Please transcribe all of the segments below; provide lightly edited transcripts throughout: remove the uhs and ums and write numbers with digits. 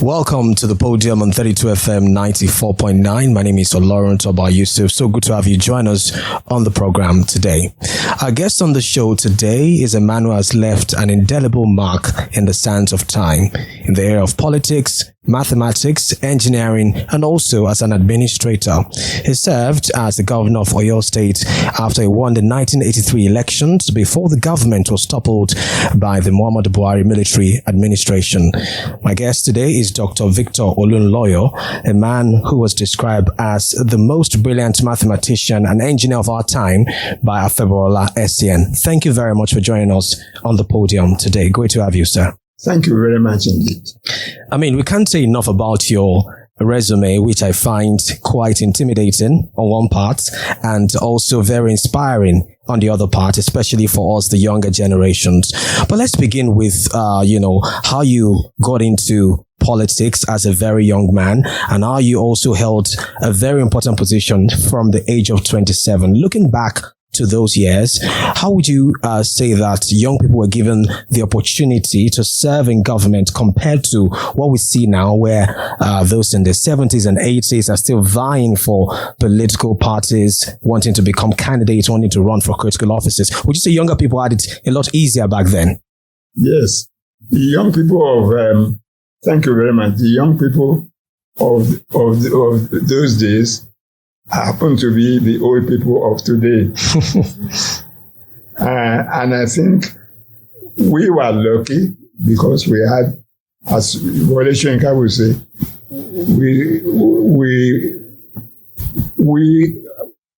Welcome to the podium on 32 FM 94.9. My name is Olunloyo. So good to have you join us on the program today. Our guest on the show today is a man who has left an indelible mark in the sands of time in the area of politics, mathematics, engineering, and also as an administrator. He served as the governor of Oyo State after he won the 1983 elections before the government was toppled by the Muhammadu Buhari military administration. My guest today is Dr. Victor Olunloyo, a man who was described as the most brilliant mathematician and engineer of our time by Afebola SCN. Thank you very much for joining us on the podium today. Great to have you, sir. Thank you very much indeed. I mean, we can't say enough about your resume, which I find quite intimidating on one part and also very inspiring on the other part, especially for us, the younger generations. But let's begin with, how you got into politics as a very young man and how you also held a very important position from the age of 27. Looking back to those years, how would you say that young people were given the opportunity to serve in government compared to what we see now, where those in the 70s and 80s are still vying for political parties, wanting to become candidates, wanting to run for critical offices? Would you say younger people had it a lot easier back then? Yes. The young people of, thank you very much. The young people of those days happen to be the old people of today. And I think we were lucky because we had, as Wole Soyinka would say, we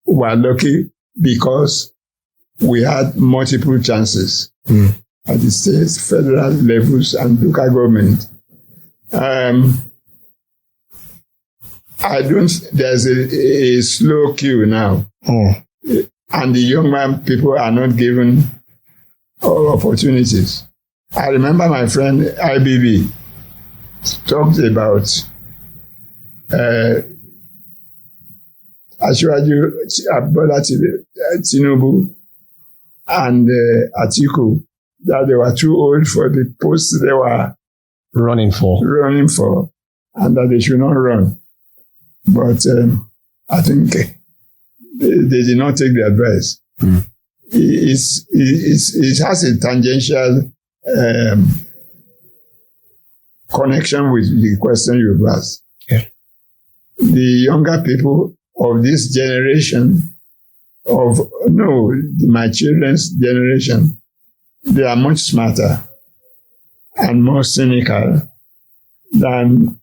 were lucky because we had multiple chances at the state, federal levels, and local government. There's a slow queue now. And the young man people are not given opportunities. I remember my friend IBB talked about Asiwaju Bola Tinubu and Atiku, that they were too old for the posts they were running for, and that they should not run. But I think they did not take the advice. It has a tangential connection with the question you've asked. Yeah. The younger people of this generation, my children's generation, they are much smarter and more cynical than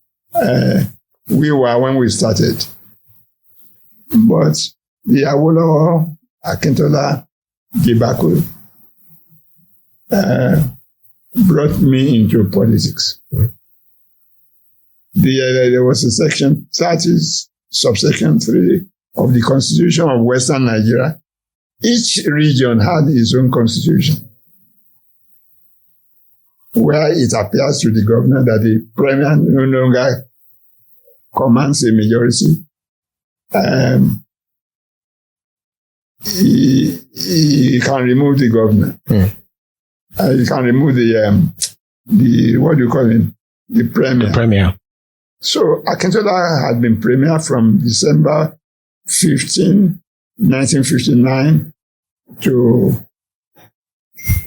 we were when we started. But the Awolowo Akintola debacle brought me into politics. There was a section 30, subsection 3 of the Constitution of Western Nigeria. Each region had its own constitution, where it appears to the governor that the premier no longer commands a majority. He can remove the governor. He can remove the what do you call him? The premier. The premier. So Akintola had been premier from December 15, 1959 to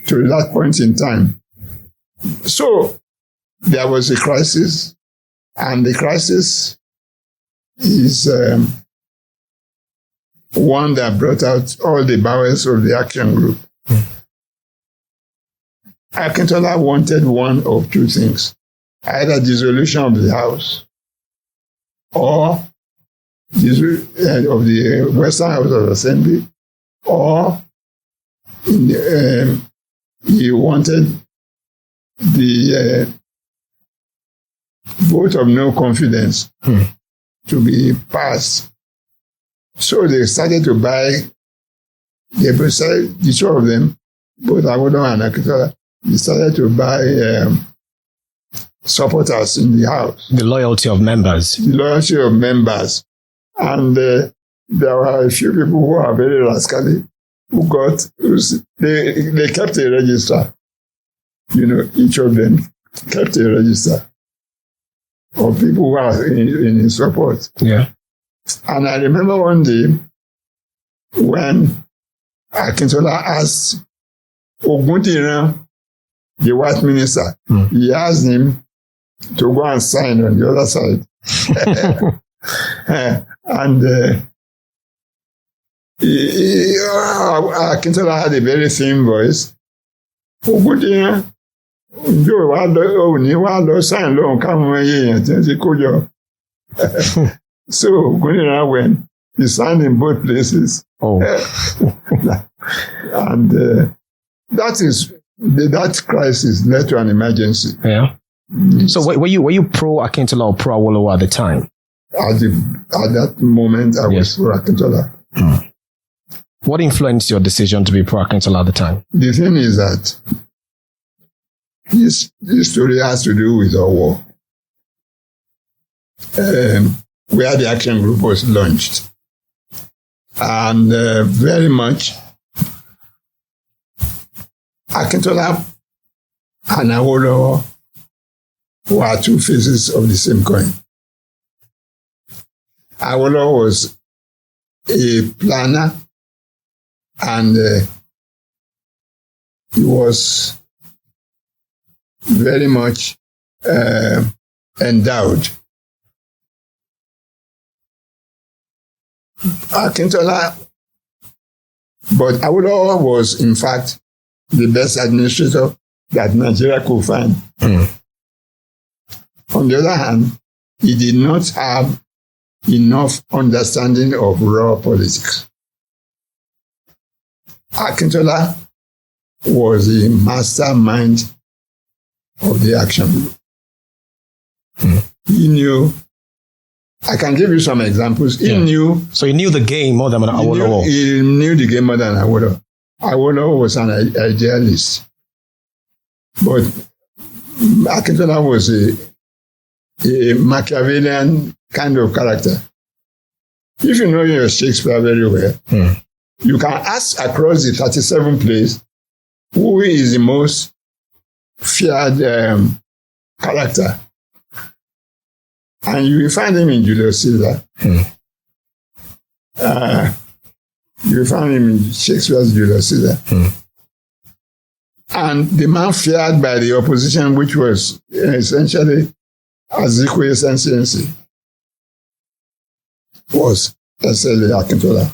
that point in time. So there was a crisis, and the crisis is one that brought out all the bowels of the action group. Akintola wanted one of two things: either dissolution of the House or of the Western House of Assembly, or he wanted the vote of no confidence to be passed. So they started to buy, the two of them, both Awolowo and Akintola, they started to buy supporters in the House. The loyalty of members. And there were a few people who are very rascally, they kept a register. Each of them kept a register. of people who are in his support. Yeah. And I remember one day when Akintola asked Ogundiran, the white minister, he asked him to go and sign on the other side. And Akintola had a very thin voice. Ogundiran, sign long, come here. So Ogundiran went. He signed in both places. Oh. And that crisis led to an emergency. Yeah. So were you pro Akintola or pro Awolowo at the time? At that moment, I was pro Akintola. What influenced your decision to be pro Akintola at the time? The thing is that this story has to do with our war, where the action group was launched. And very much, Akintola and Awolowo were two faces of the same coin. Awolowo was a planner, and he was very much endowed. Akintola, but Awolowo was in fact the best administrator that Nigeria could find. On the other hand, he did not have enough understanding of raw politics. Akintola was the mastermind of the action group. He knew. I can give you some examples. He knew. So he knew the game more than Awolowo. He knew the game more than Awolowo. Awolowo was an idealist. But Akintola was a Machiavellian kind of character. If you know your Shakespeare very well, you can ask across the 37 plays who is the most feared character. And you will find him in Julius Caesar. You will find him in Shakespeare's Julius Caesar. And the man feared by the opposition, which was essentially Azikwe Sensiency, was essentially Akintola.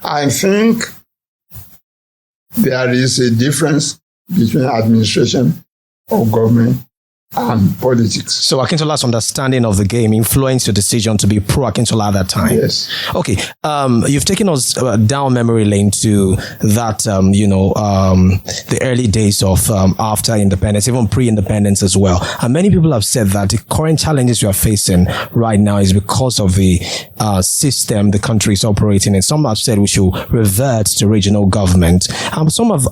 I think there is a difference between administration or government and politics. So Akintola's understanding of the game influenced your decision to be pro Akintola at that time? Yes. Okay. You've taken us down memory lane to that, the early days of after independence, even pre-independence as well. And many people have said that the current challenges you are facing right now is because of the system the country is operating in. Some have said we should revert to regional government. Some have,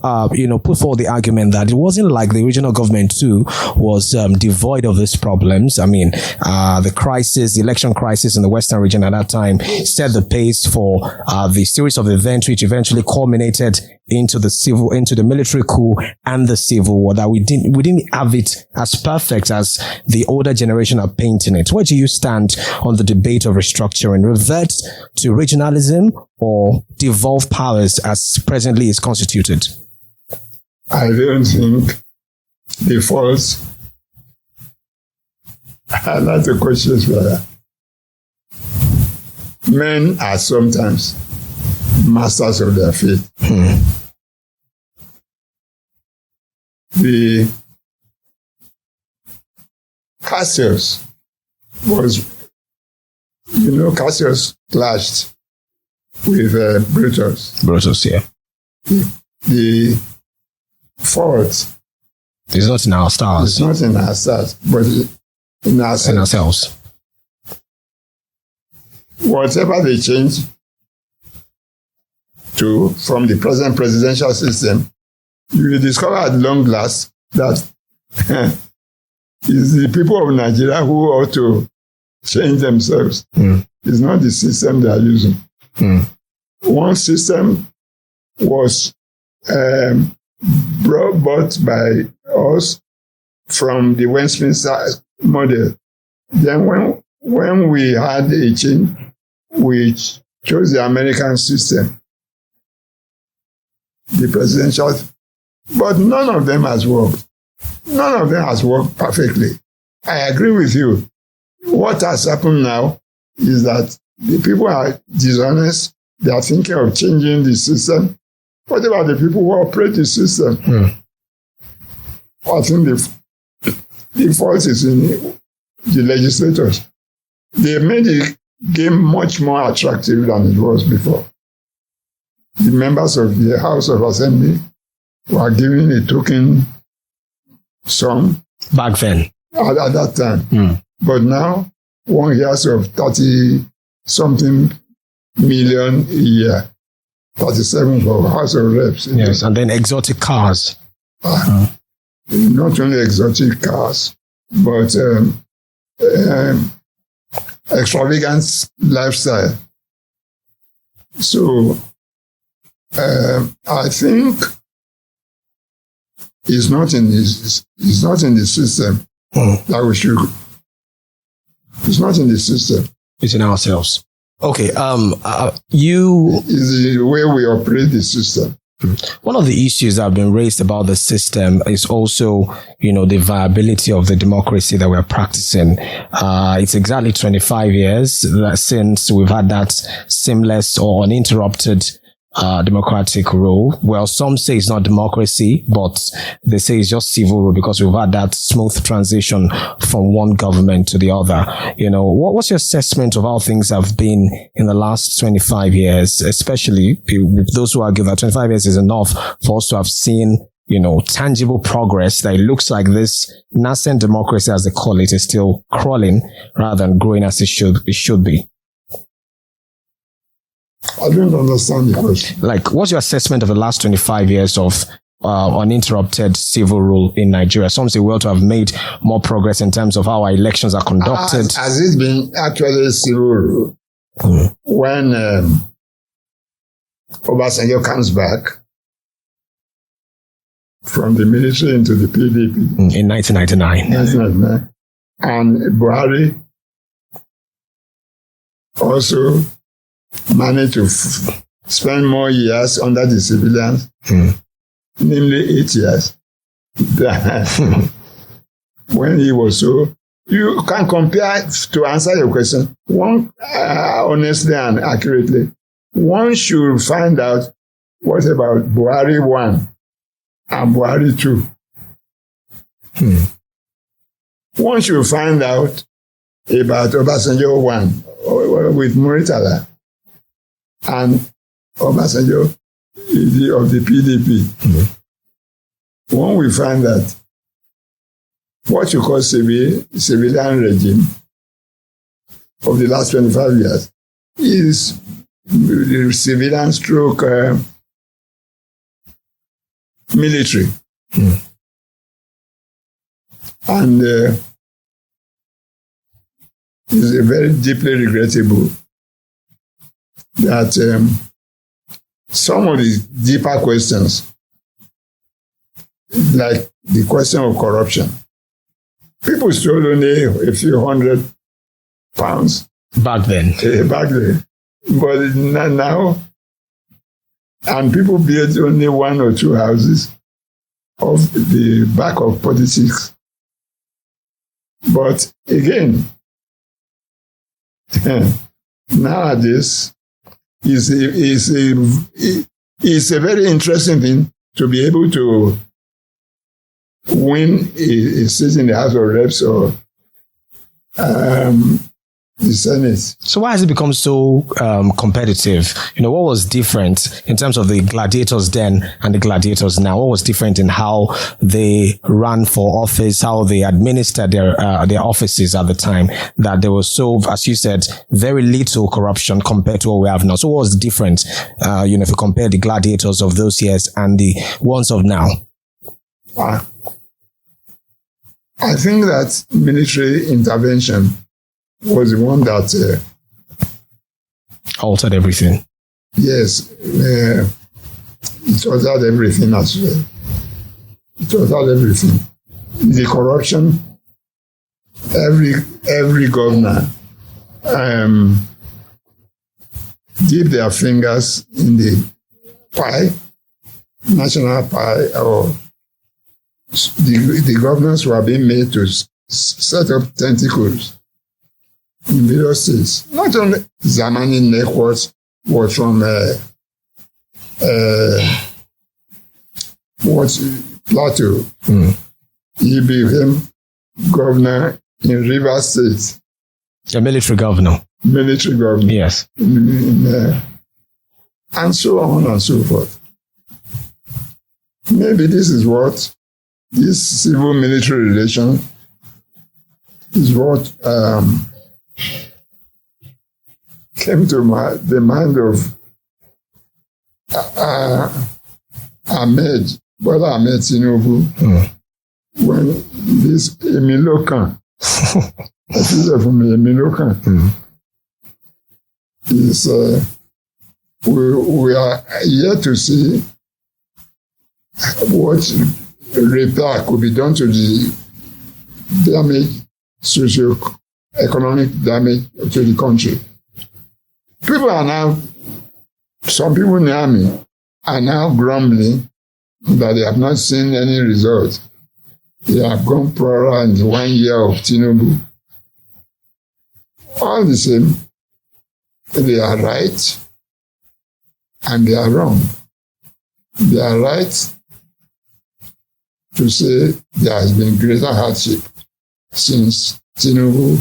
put forward the argument that it wasn't like the regional government too was devoid of these problems. I mean, the election crisis in the Western region at that time set the pace for the series of events which eventually culminated into the military coup and the civil war. That we didn't have it as perfect as the older generation are painting it. Where do you stand on the debate of restructuring? Revert to regionalism or devolve powers as presently is constituted? I don't think defaults. I like the questions, brother. Men are sometimes masters of their fate. The Cassius Cassius clashed with Brutus. Brutus, yeah. The fault is not in our stars. It's not in our stars, but in ourselves. Whatever they change from the present presidential system, you will discover at long last that it's the people of Nigeria who ought to change themselves. It's not the system they are using. One system was brought by us from the Westminster model Then when we had a change, we chose the American system, the presidential, but none of them has worked. None of them has worked perfectly. I agree with you. What has happened now is that the people are dishonest. They are thinking of changing the system. What about the people who operate the system? I think the fault is in the legislators. They made the game much more attractive than it was before. The members of the House of Assembly were given a token sum. Back then. At that time. But now, one hears of 30-something million a year. 37 for House of Reps. Yes, and then exotic cars. Not only exotic cars, but extravagant lifestyle. So, I think it's not in the system that we should. It's not in the system. It's in ourselves. Okay. It's the way we operate the system. One of the issues that have been raised about the system is also, the viability of the democracy that we're practicing. It's exactly 25 years since we've had that seamless or uninterrupted democratic rule. Well, some say it's not democracy, but they say it's just civil rule because we've had that smooth transition from one government to the other. What's your assessment of how things have been in the last 25 years, especially with those who argue that 25 years is enough for us to have seen, tangible progress, that it looks like this nascent democracy, as they call it, is still crawling rather than growing as it should be? I don't understand the question. Like, what's your assessment of the last 25 years of uninterrupted civil rule in Nigeria? Some say we ought to have made more progress in terms of how our elections are conducted. Has it been actually civil rule? When Obasanjo comes back from the military into the PDP in 1999. And Buhari also managed to spend more years under the civilians, namely 8 years. When he was so, you can compare, to answer your question, one honestly and accurately, one should find out what about Buhari 1 and Buhari 2. One should find out about Obasanjo 1 with Muritala and Obasanjo of the PDP. One will find that what you call civilian regime of the last 25 years is the civilian stroke military. And it's very deeply regrettable that some of the deeper questions, like the question of corruption, people stole only a few £100 back then. But now, and people build only 1 or 2 houses off the back of politics. But again, nowadays, it's a very interesting thing to be able to win a seat in the House of Reps or the Senate. So why has it become so competitive? What was different in terms of the gladiators then and the gladiators now? What was different in how they ran for office, how they administered their offices at the time, that there was so, as you said, very little corruption compared to what we have now? So what was different, if you compare the gladiators of those years and the ones of now? I think that military intervention was the one that altered everything. Yes, it altered everything as well. It altered everything. The corruption every governor dip their fingers in the pie, national pie, or the governors were being made to set up tentacles in various states. Not only Zamani Nekworth was from Plateau. He became governor in Rivers State. A military governor. Military governor. Yes. And so on and so forth. Maybe this is what this civil-military relation is what came to the mind of Bola Ahmed Tinubu when this Emilokan, a teacher from Emilokan, is we are yet to see what repair could be done to the damage, socio-economic damage to the country. People are now, some people near me are now grumbling that they have not seen any result. They have gone poorer in the 1 year of Tinubu. All the same, they are right and they are wrong. They are right to say there has been greater hardship since Tinubu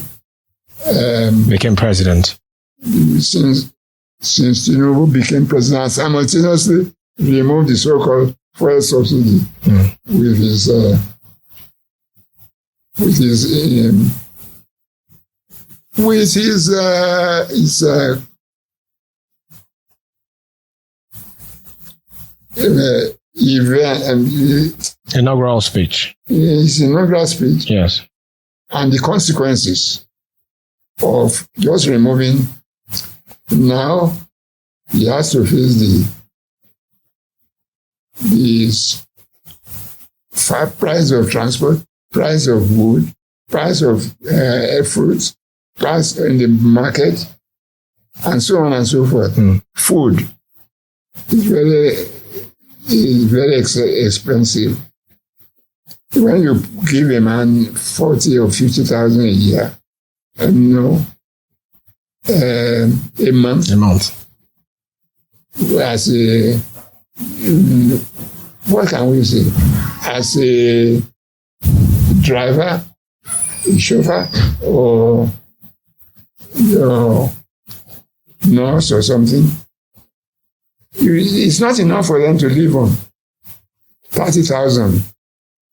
became president. Since Tinubu became president, simultaneously removed the so-called fuel subsidy with his Inaugural speech. His inaugural speech. Yes. And the consequences of just removing. Now he has to face the price of transport, price of wood, price of fruits, price in the market, and so on and so forth. Food is very expensive. When you give a man 40 or 50,000 a year, a month. As a, what can we say? As a driver, a chauffeur, or your nurse or something, it's not enough for them to live on. 30,000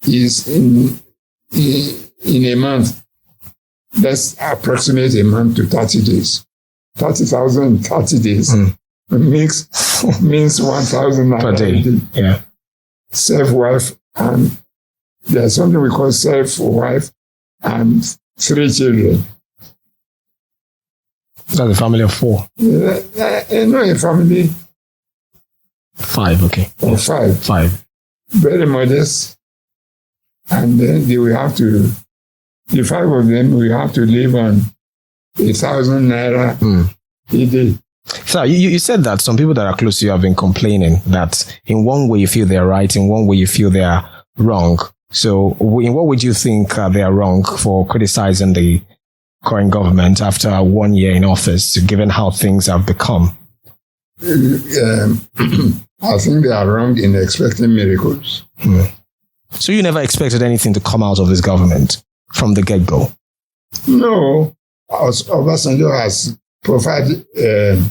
is in a month. Let's approximate a month to 30 days. 30,000 in 30 days means 1,000 per day. Yeah. Self-wife, and there's something we call self-wife and 3 children. That's a family of 4. No, a family. 5, okay. Or 5. 5. Very modest. And then they will have to, the 5 of them will have to live on 1,000 naira a day. So you said that some people that are close to you have been complaining that in one way you feel they're right, in one way you feel they are wrong. So in what would you think they are wrong for criticizing the current government after 1 year in office, given how things have become? I think they are wrong in expecting miracles. So you never expected anything to come out of this government from the get-go? No. Obasanjo has provided a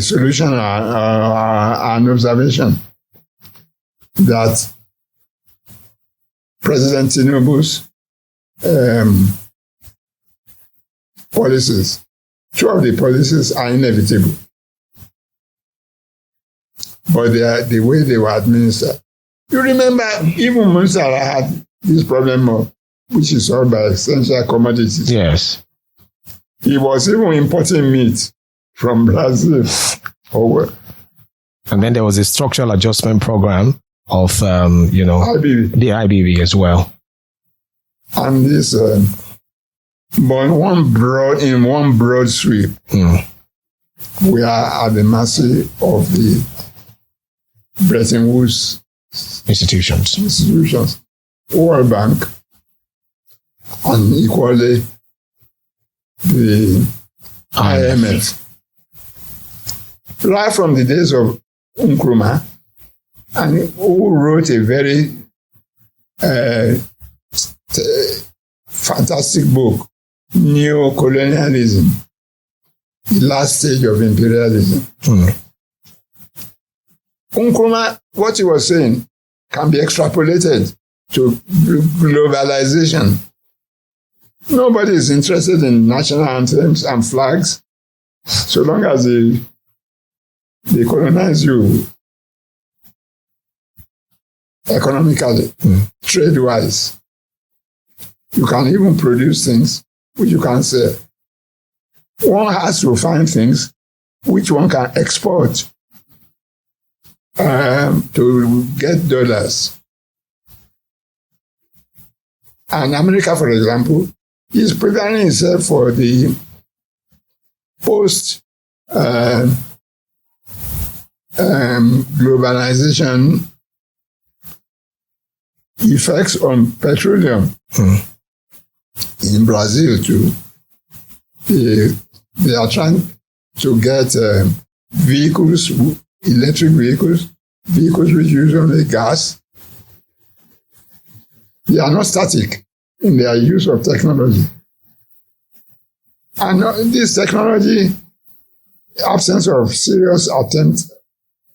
solution, an observation that President Tinubu's policies, 2 of the policies are inevitable. But the way they were administered. You remember, even Musa had this problem which is solved by essential commodities. Yes. He was even importing meat from Brazil. And then there was a structural adjustment program of, IBB. the IBB as well. And this But in one broad sweep, we are at the mercy of the Bretton Woods institutions, World Bank, and equally the IMF. Right from the days of Nkrumah, and who wrote a very fantastic book, Neo-Colonialism, the last stage of imperialism. Nkrumah, what he was saying can be extrapolated to globalization. Nobody is interested in national anthems and flags so long as they colonize you economically, trade-wise. You can even produce things which you can sell. One has to find things which one can export to get dollars. And America, for example, is preparing itself for the post-globalization effects on petroleum. In Brazil, too, they are trying to get vehicles, electric vehicles which use only gas. They are not static in their use of technology. And this technology, absence of serious attempt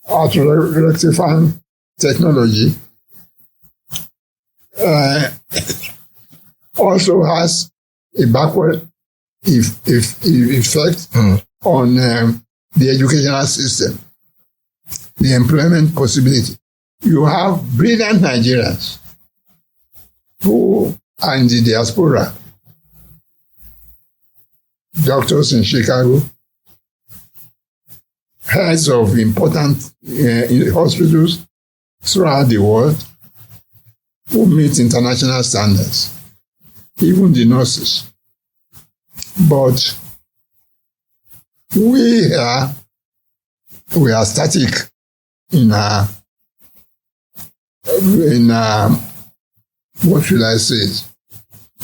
at rectifying technology, also has a backward effect on the educational system, the employment possibility. You have brilliant Nigerians who are in the diaspora, doctors in Chicago, heads of important hospitals throughout the world who meet international standards, even the nurses. But we are static in our what should I say,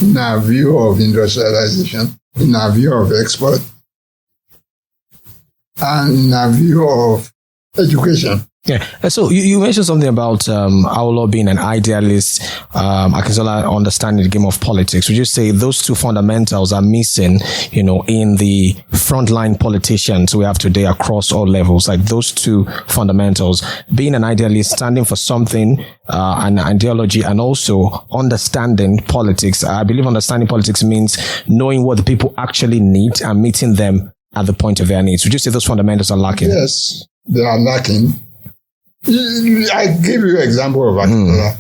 in our view of industrialization, in our view of export, and in our view of education. Yeah. So you mentioned something about Awolowo being an idealist, Akintola understanding the game of politics. Would you say those two fundamentals are missing, in the frontline politicians we have today across all levels? Like those two fundamentals, being an idealist, standing for something, an ideology, and also understanding politics. I believe understanding politics means knowing what the people actually need and meeting them at the point of their needs. Would you say those fundamentals are lacking? Yes, they are lacking. I give you an example of Akintola.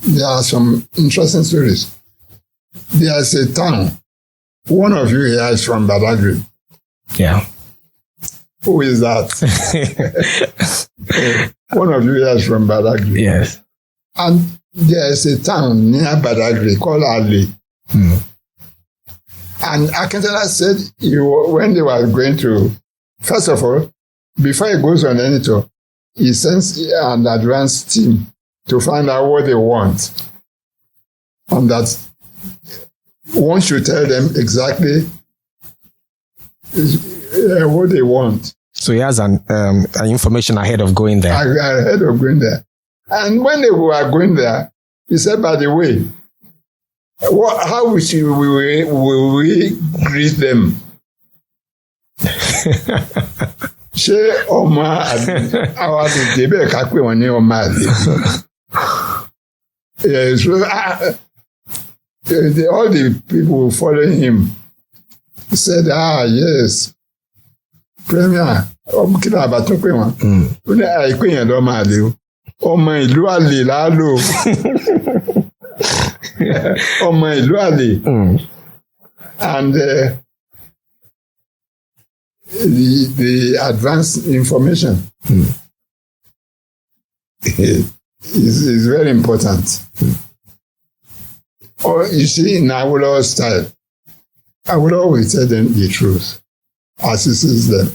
There are some interesting stories. There's a town. One of you here is from Badagry. Yeah. Who is that? One of you here is from Badagry. Yes. And there's a town near Badagry called Ali. And Akintola said when they were going to, first of all, before he goes on any tour, he sends an advance team to find out what they want. And that one should tell them exactly what they want. So he has an information ahead of going there. Ahead of going there. And when they were going there, he said, by the way, how will we greet them? Ṣé ọmọ àwọn àgbègbè bẹ́ẹ̀ ká pè wọ́n ní ọmọ àlè? All the people following him said, yes, Premier, ọmọ kí ló àbátún pè wọ́n? Ó ní àìpé yẹn lọ́mọ àlè o. Ọmọ ìlú àlè láálò. Ọmọ ìlú àlè. And the advanced information is very important. Or you see, in Awolowo's style, Awolowo will tell them the truth as he sees them.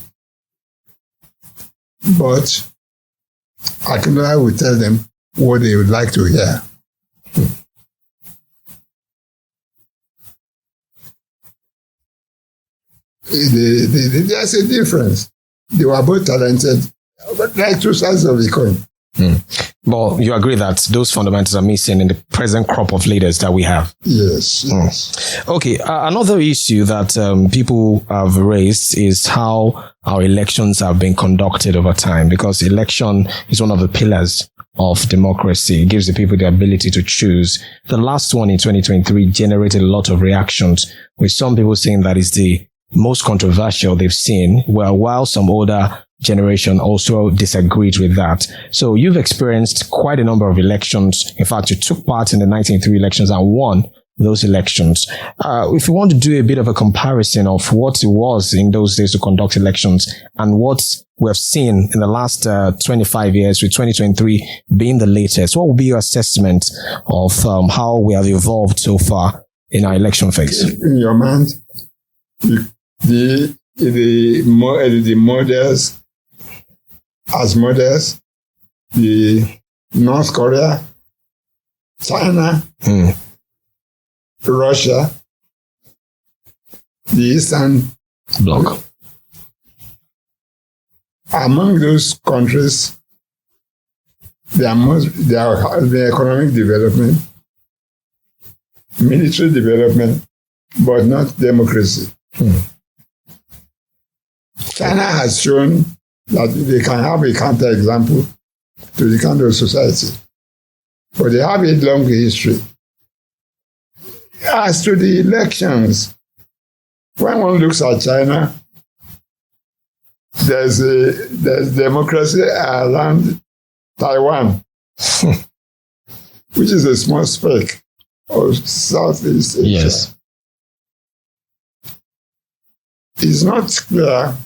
But Akintola will tell them what they would like to hear. There's a difference. They were both talented, but like two sides of the coin. Well, you agree that those fundamentals are missing in the present crop of leaders that we have? Yes. Okay, another issue that people have raised is how our elections have been conducted over time, because election is one of the pillars of democracy. It gives the people the ability to choose. The last one in 2023 generated a lot of reactions, with some people saying that is the most controversial they've seen, while some older generation also disagreed with that. So you've experienced quite a number of elections. In fact, you took part in the 1903 elections and won those elections. If you want to do a bit of a comparison of what it was in those days to conduct elections and what we have seen in the last 25 years, with 2023 being the latest, what would be your assessment of how we have evolved so far in our election phase? In your mind, the models, as models, the North Korea, China, Russia, the Eastern Bloc. Among those countries, there are economic development, military development, but not democracy. China has shown that they can have a counterexample to the kind of society, but they have a long history. As to the elections, when one looks at China, there's democracy around Taiwan, which is a small speck of Southeast Asia. Yes. It's not clear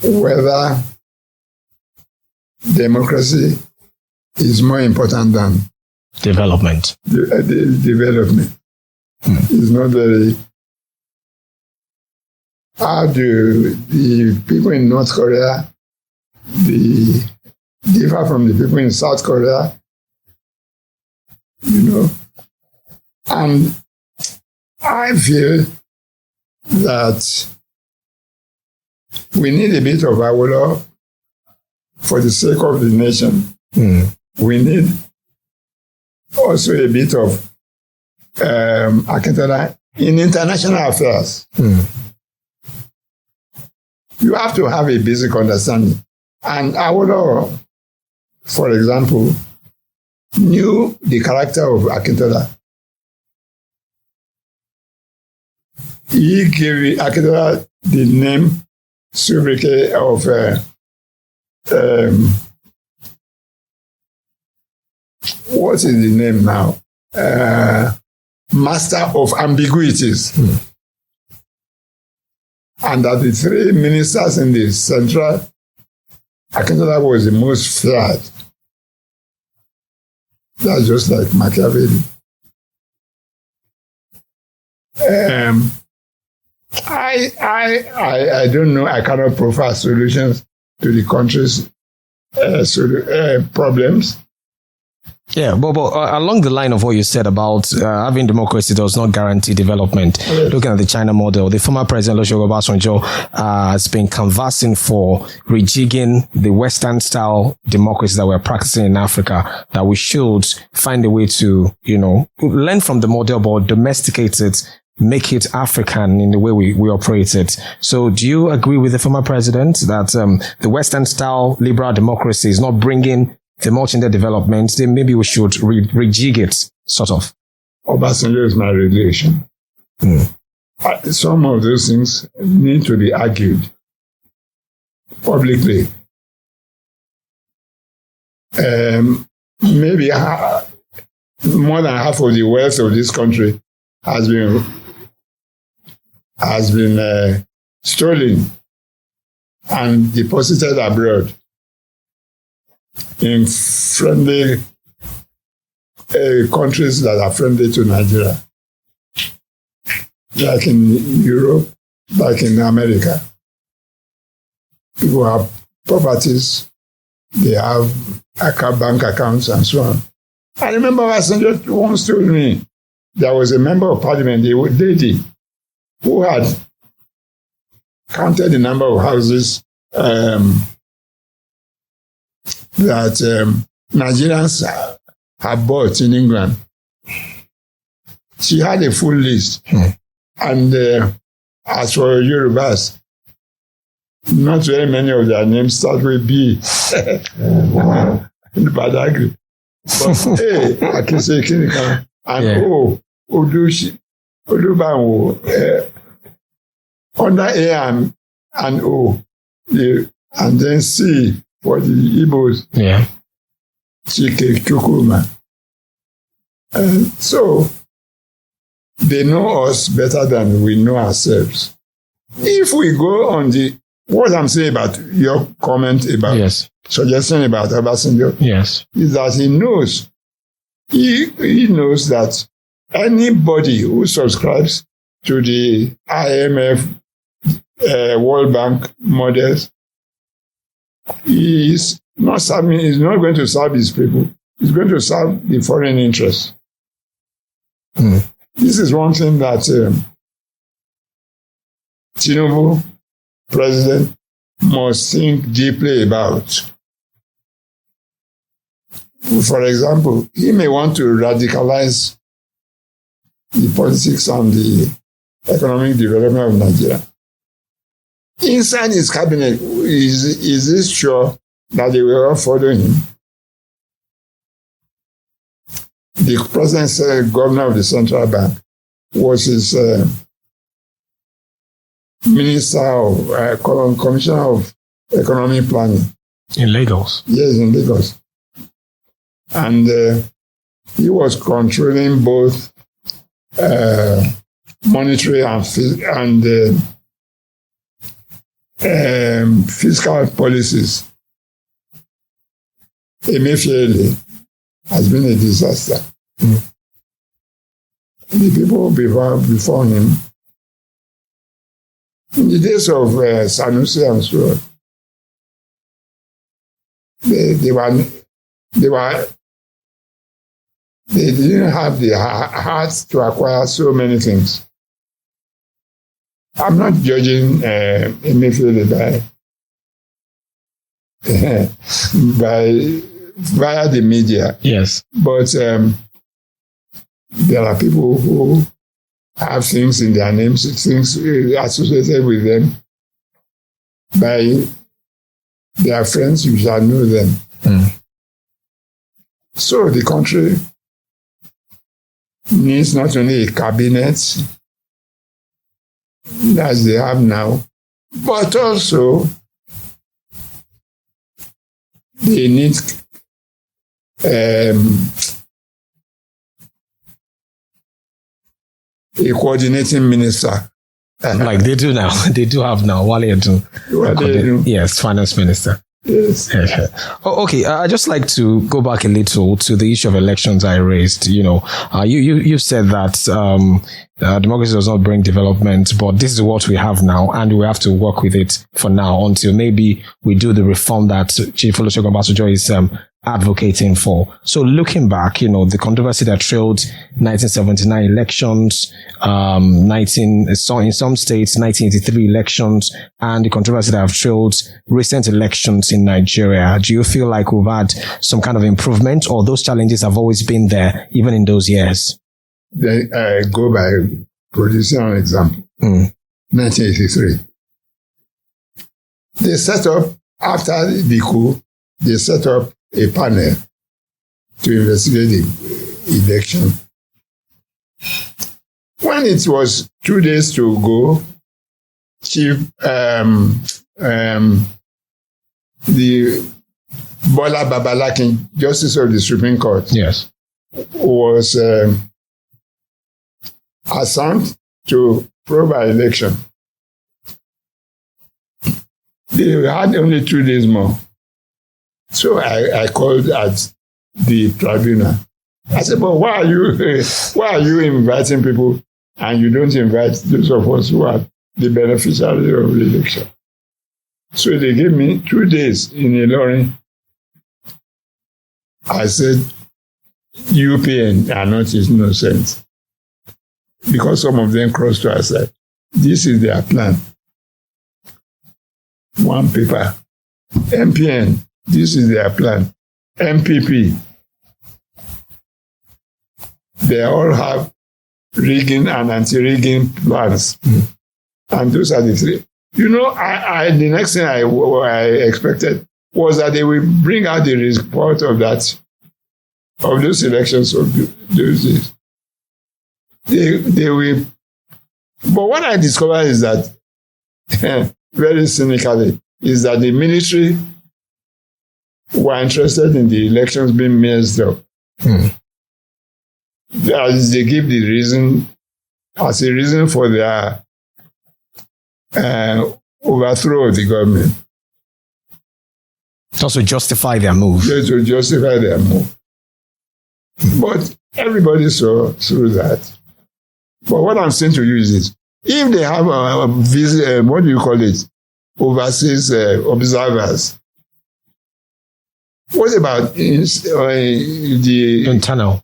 whether democracy is more important than Development. the development. It's not very. How do the people in North Korea differ from the people in South Korea? And I feel that we need a bit of Awolowo for the sake of the nation. We need also a bit of Akintola in international affairs. You have to have a basic understanding. And Awolowo, for example, knew the character of Akintola. He gave Akintola the name sobriquet of what is the name now? Master of ambiguities. And that the three ministers in the central, Akintola was the most feared. That's just like Machiavelli. I don't know. I cannot provide solutions to the country's problems. Yeah, but along the line of what you said about having democracy does not guarantee development, looking at the China model, the former president Olunloyo has been canvassing for rejigging the Western-style democracy that we're practicing in Africa, that we should find a way to, learn from the model, but domesticate it, make it African in the way we operate it. So do you agree with the former president that the Western-style liberal democracy is not bringing the much in their development, then maybe we should rejig it, sort of? Obasanjo is my relation. Some of those things need to be argued publicly. Maybe more than half of the wealth of this country has been stolen and deposited abroad in friendly countries that are friendly to Nigeria, like in Europe, like in America. People have properties, they have bank accounts and so on. I remember Obasanjo once told me there was a member of parliament, a lady, who had counted the number of houses that Nigerians have bought in England. She had a full list. And as for Yorubas, not very many of their names start with B. Badagry. But hey, I can say Kinika. And Odubanwo, under A and O, and then C for the Igbos. Yeah. Chike Chukuma. And so they know us better than we know ourselves. If we go on what I'm saying about your comment about suggestion about Obasanjo, is that he knows that anybody who subscribes to the IMF World Bank models is not going to serve his people. He's going to serve the foreign interests. This is one thing that Tinubu, president, must think deeply about. For example, he may want to radicalize the politics and the economic development of Nigeria. Inside his cabinet, is he sure that they will all follow him? The present governor of the central bank was his minister of commissioner of economic planning in Lagos. Yes, in Lagos, and he was controlling both monetary and fiscal policies. Emefiele has been a disaster. The people before him, in the days of Sanusi and so on, they didn't have the heart to acquire so many things. I'm not judging Emefiele via the media. Yes. But there are people who have things in their names, things associated with them. By their friends, you shall know them. So the country needs not only a cabinet, as they have now, but also they need a coordinating minister. Like they do now. They do have now. Wale Edun. Yes, finance minister. Yes. Okay. I just like to go back a little to the issue of elections I raised. You said that democracy does not bring development, but this is what we have now, and we have to work with it for now until maybe we do the reform that Chief Olusegun Obasanjo is advocating for. So looking back, the controversy that trailed 1979 elections, in some states, 1983 elections, and the controversy that have trailed recent elections in Nigeria, do you feel like we've had some kind of improvement, or those challenges have always been there, even in those years? Then I go by producing an example. 1983. They set up, after the coup, they set up a panel to investigate the election. When it was 2 days to go, Chief the Bola Babalakin, Justice of the Supreme Court, was assigned to probe our election. They had only 2 days more. So I called at the tribunal. I said, but why are you inviting people and you don't invite those of us who are the beneficiaries of the election? So they gave me 2 days in Ilorin. I said, UPN are not innocent. Because some of them crossed to our side. This is their plan. 1 paper. MPN, this is their plan. MPP, they all have rigging and anti-rigging plans. And those are the 3. You know, the next thing I expected was that they will bring out the report of those elections of those days. They will. But what I discovered is that, very cynically, is that the military were interested in the elections being messed up. As they give the reason, as a reason for their overthrow of the government. Just to justify their move. To justify their move. But everybody saw through that. But what I'm saying to you is this. If they have what do you call it? Overseas observers. What about the internal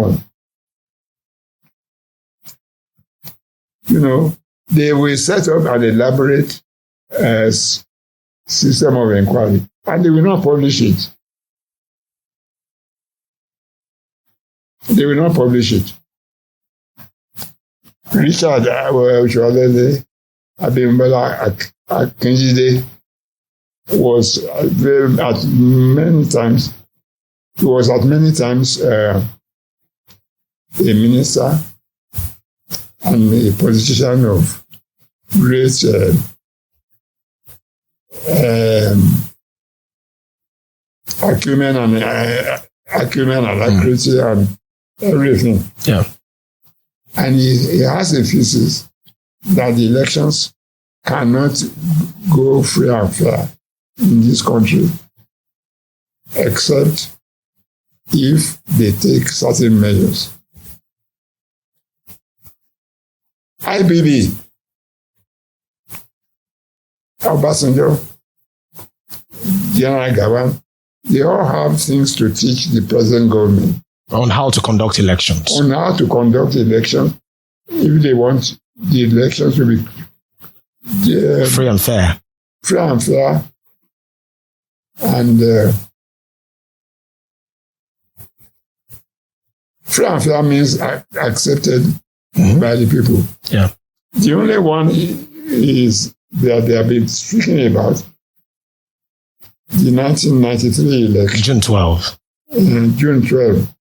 one? You know, they will set up an elaborate system of inquiry, and they will not publish it. They will not publish it. Richard Oshwalele Abimbola Akinjide was at many times a minister and a politician of great acumen and accuracy and everything. Yeah. And he has a thesis that the elections cannot go free and fair in this country except if they take certain measures. IBB, Obasanjo, General Gawan, they all have things to teach the present government. On how to conduct elections. On how to conduct elections, if they want the elections to be free and fair. Free and fair. And free and fair means accepted by the people. Yeah. The only one is that they have been speaking about the 1993 election. June 12. June 12.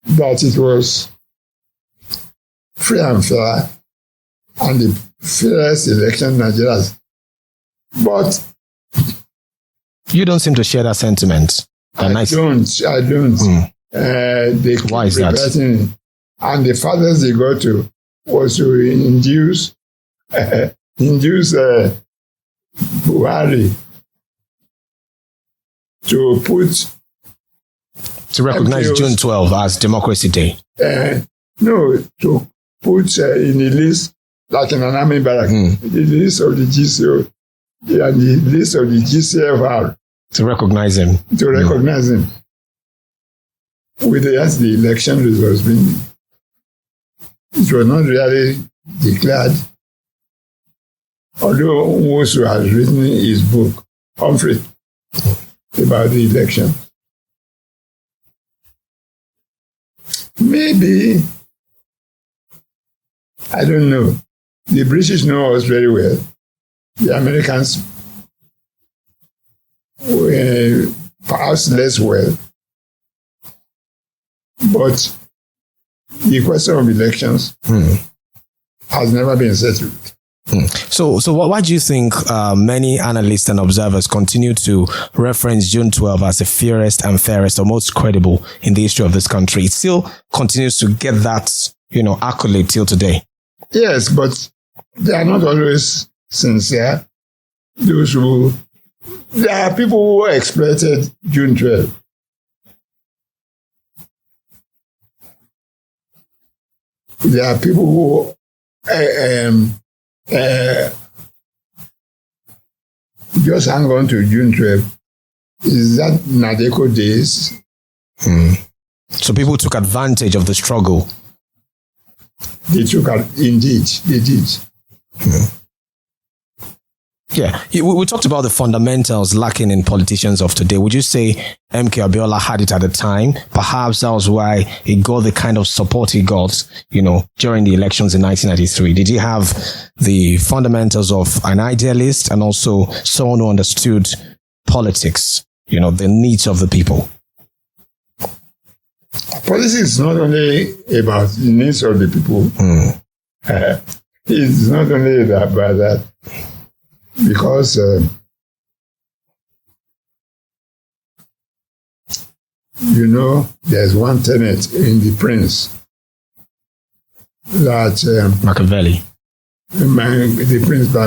That it was free and fair and the fairest election in Nigeria. But you don't seem to share that sentiment. I don't. They Why is that? And the farthest they got to was to induce Buhari to recognize June 12 as Democracy Day. No, to put in the list, like in an army barrack, the list of the GCO and the list of the GCFR. To recognize him. To recognize him. With the election results being, it was not really declared. Although Nwosu has written his book, Humphrey, about the election. Maybe, I don't know. The British know us very well. The Americans were perhaps less well. But the question of elections has never been settled. So why do you think many analysts and observers continue to reference June 12 as the fairest and fairest or most credible in the history of this country? It still continues to get that, accolade till today. Yes, but they are not always sincere. those who, there are people who exploited June 12. There are people who just hang on to June 12. Is that Nadeko days? So people took advantage of the struggle. Indeed, they did. Yeah, we talked about the fundamentals lacking in politicians of today. Would you say MK Abiola had it at the time? Perhaps that was why he got the kind of support he got, during the elections in 1993. Did he have the fundamentals of an idealist and also someone who understood politics, the needs of the people? Politics is not only about the needs of the people. It's not only about that. Because there's one tenet in the Prince that Machiavelli. The Prince by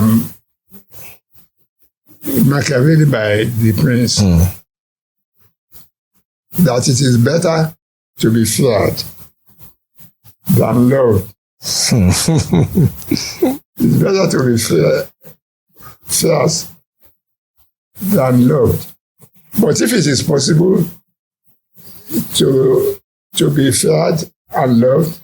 Machiavelli by the Prince that it is better to be feared than loved. It's better to be feared than loved. But if it is possible to be feared and loved,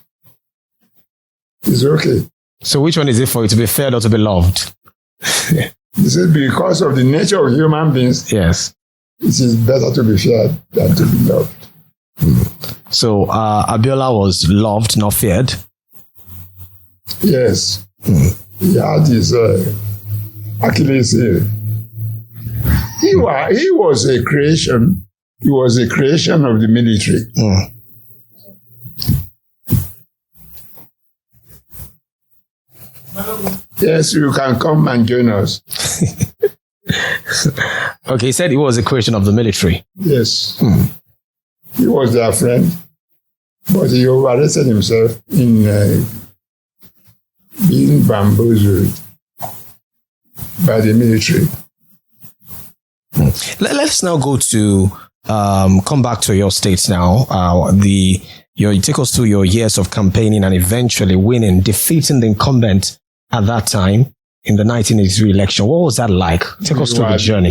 it's okay. So which one is it for you, to be feared or to be loved? This is because of the nature of human beings. Yes. It is better to be feared than to be loved. So Abiola was loved, not feared? Yes. He had his Achilles heel. He was a creation. He was a creation of the military. Yes, you can come and join us. Okay, he said he was a creation of the military. Yes. He was their friend, but he overrated himself in being bamboozled by the military. Let's now go to come back to your states now. You take us through your years of campaigning and eventually winning, defeating the incumbent at that time in the 1983 election. What was that like? Take us through the journey.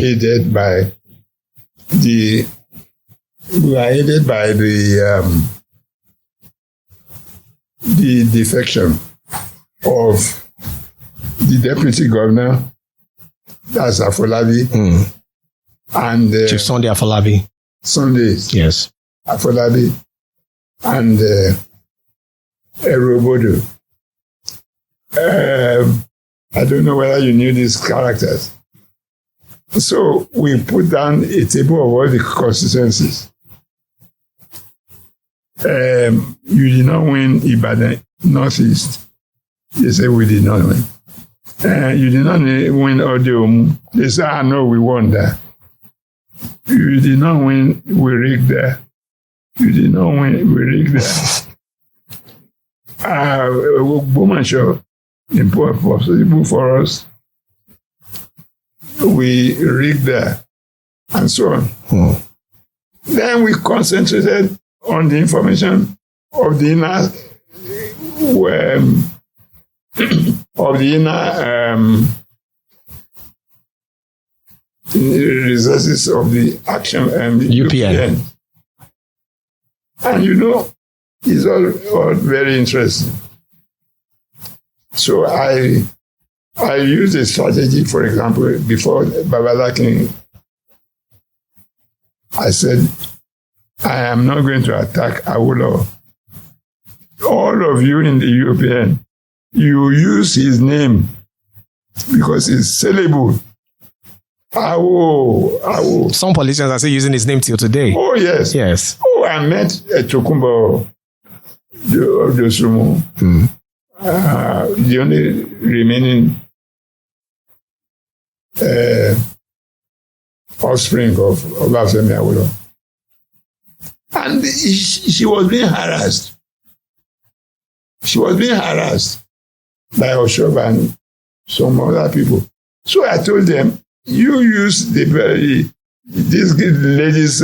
We were aided by the defection of the deputy governor, that's Afolabi, and Chief Sunday Afolabi. Sundays. Yes. Afolabi and Erobodo. I don't know whether you knew these characters. So we put down a table of all the constituencies. You did not win Ibadan Northeast. They said we did not win. You did not win Odeomu. They said, no, we won that. You did not win, we rigged that. You did not win, we rigged that. Bomanshaw, impossible for us. We rigged that, and so on. Then we concentrated on the information of the inner resources of the action UPN. And it's all very interesting. So I used a strategy, for example, before Babala King. I said, I am not going to attack Awolowo. All of you in the UPN, you use his name because it's sellable. Awo. Some politicians are still using his name till today. Oh, yes. Yes. Oh, I met Tokumbo of the Sumo. The only remaining offspring of Obafemi Awolowo. And she was being harassed. She was being harassed by Oshoba and some other people. So I told them, you use this lady's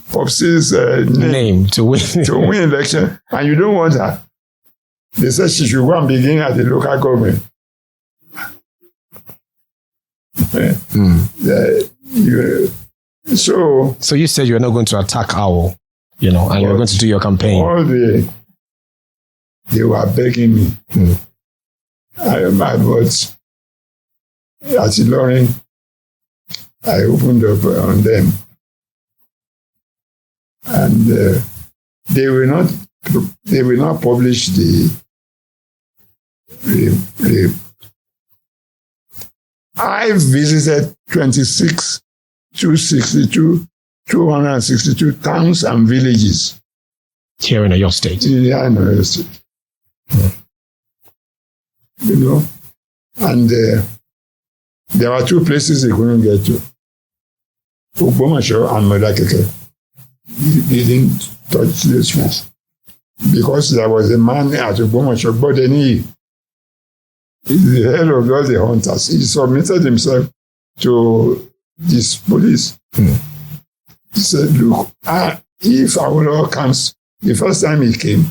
Popsy's Name to win. to win election, and you don't want her. They said she should go and begin at the local government. So you said you're not going to attack Owl, and you're going to do your campaign. They were begging me. My votes at Lauren, I opened up on them, and they will not publish the. I visited 262 towns and villages Here in your state. Yeah, in Oyo State. And there were two places they couldn't get to. Ogbomoso and Modakeke. They didn't touch those ones. Because there was a man at Ogbomoso, but then he's the head of all the hunters. He submitted himself to this police. He said, look, if Awolowo comes, the first time he came,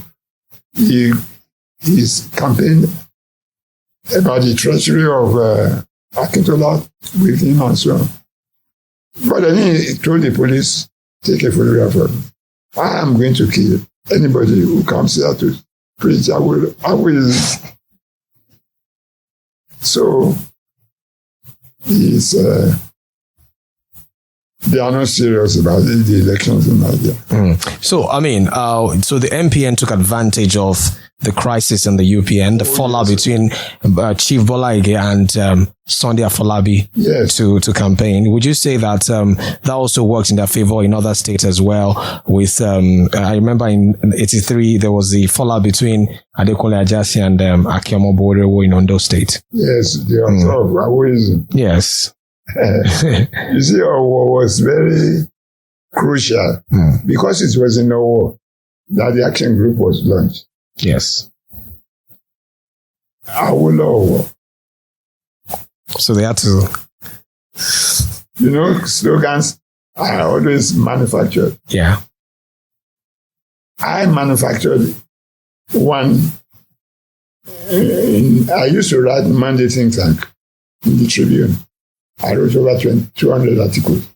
he's campaigned about the treachery of Akintola with him and so on. But then he told the police, take a photograph of him. I am going to kill anybody who comes here to preach. I will. So they are not serious about the elections in Nigeria. So, so the MPN took advantage of the crisis in the UPN, the fallout between Chief Bola Ige and Sunday Afolabi to campaign. Would you say that that also works in their favor in other states as well? With I remember in 1983 there was the fallout between Adekunle Ajasi and Akiyomo Borewo in Ondo State. Yes, they are always. Yes. You see, our war was very crucial because it was in a war that the action group was launched. Yes. Awolowo. So they had to. Slogans are always manufactured. Yeah. I manufactured one. I used to write Monday Think Tank in the Tribune. I wrote over 200 articles.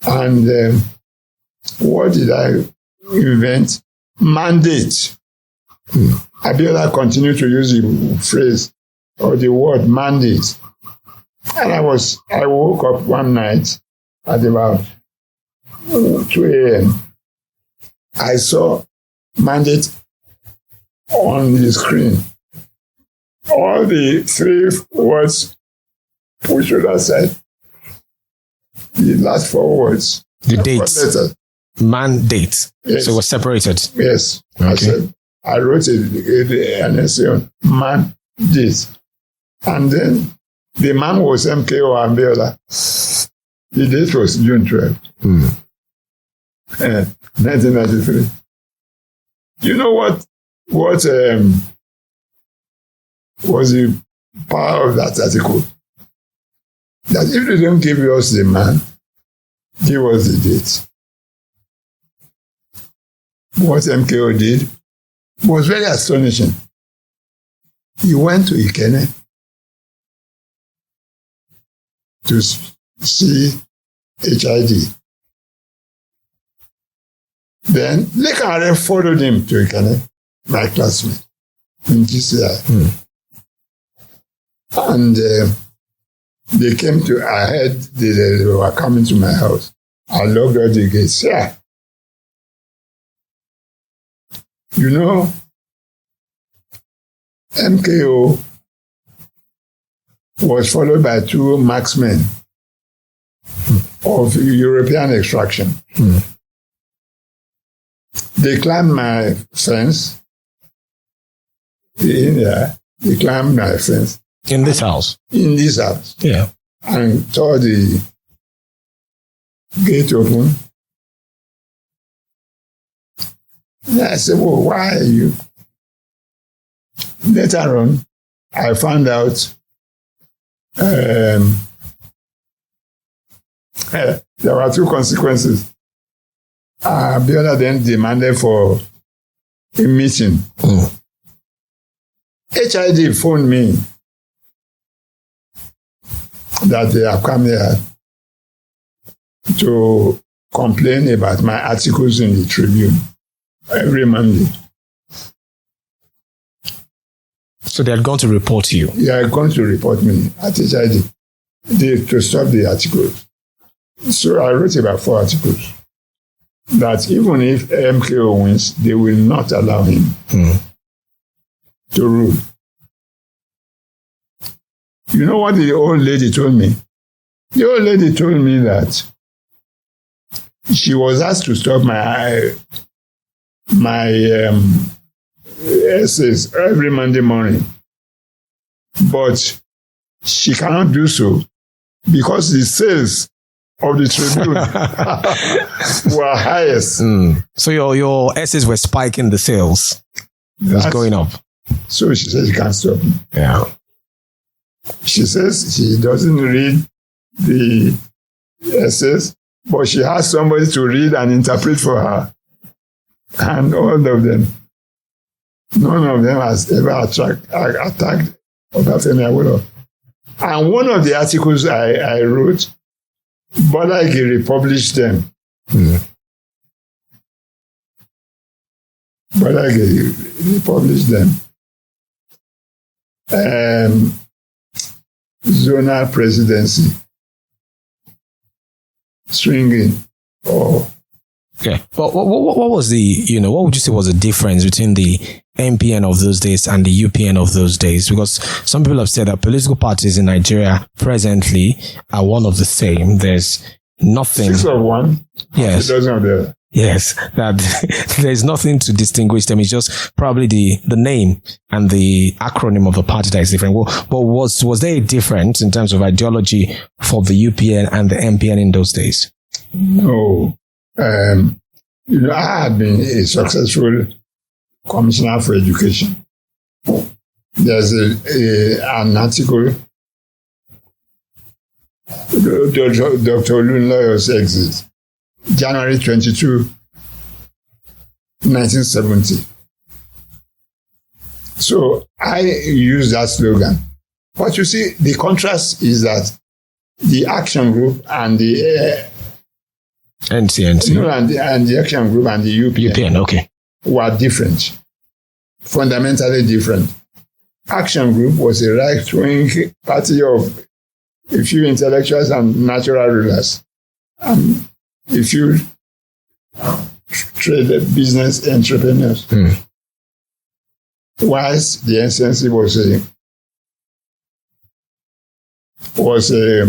And what did I invent? Mandate. Abiola continued to use the phrase or the word mandate. And I woke up one night at about 2 a.m. I saw mandate on the screen. All the three words pushed to that side. The last 4 words. The dates. Mandate. Yes. So it was separated. Yes. Okay. I wrote an essay on mandate. And then the man was MKO Abiola. The date was June 12th. 1993. You know what was the power of that article? That if they don't give us the man, give us the date. What MKO did was very astonishing. He went to Ikene to see HID. Then Lekare followed him to Ikene, my classmate, in GCI. And they came to, I heard they were coming to my house. I locked out the gates. Yeah. MKO was followed by 2 marksmen of European extraction. They climbed my fence. They climbed my fence. In this house? In this house. Yeah. And tore the gate open. And I said, well, why are you? Later on, I found out There were two consequences. Abiola then demanded for a meeting. HID phoned me that they have come here to complain about my articles in the Tribune every Monday. So they had gone to report you? They are going to report me at HID to stop the articles. So I wrote about 4 articles that even if MKO wins, they will not allow him to rule. You know what the old lady told me? The old lady told me that she was asked to stop my essays every Monday morning, but she cannot do so because the sales of the Tribune were highest. So your essays were spiking the sales. It was going up. So she said she can't stop me. Yeah. She says she doesn't read the essays, but she has somebody to read and interpret for her. And all of them, none of them has ever attacked Obafemi Awolowo. And one of the articles I wrote, Bolagi republished them. Bolagi republished them. Zonal presidency. Swinging. Okay. But what was what would you say was the difference between the MPN of those days and the UPN of those days? Because some people have said that political parties in Nigeria presently are one of the same. There's nothing. 6 of one. Yes. A dozen of the other. Yes. That there's nothing to distinguish them. It's just probably the name and the acronym of the party that is different. But was there a difference in terms of ideology for the UPN and the MPN in those days? No. I had been a successful commissioner for education. There's an article, Dr. Olunloyo's exit, January 22, 1970. So I use that slogan. But you see, the contrast is that the action group and the NCNC. And the action group and the UPN okay, were different, fundamentally different. Action group was a right-wing party of a few intellectuals and natural rulers, and a few trade business entrepreneurs. Whilst the NCNC was a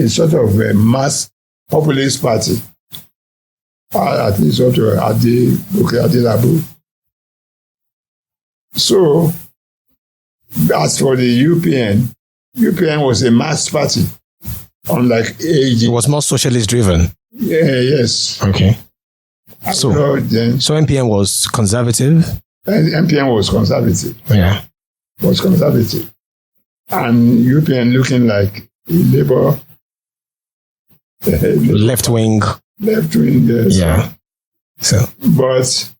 sort of a mass populist party, at least sort of Adelabu. So, as for the UPN was a mass party, unlike AG. It was more socialist driven. Yeah, yes. Okay. So MPN was conservative? MPN was conservative. Yeah. Was conservative. And UPN looking like a Labour. Left wing. Left wing, yes. Yeah. So. But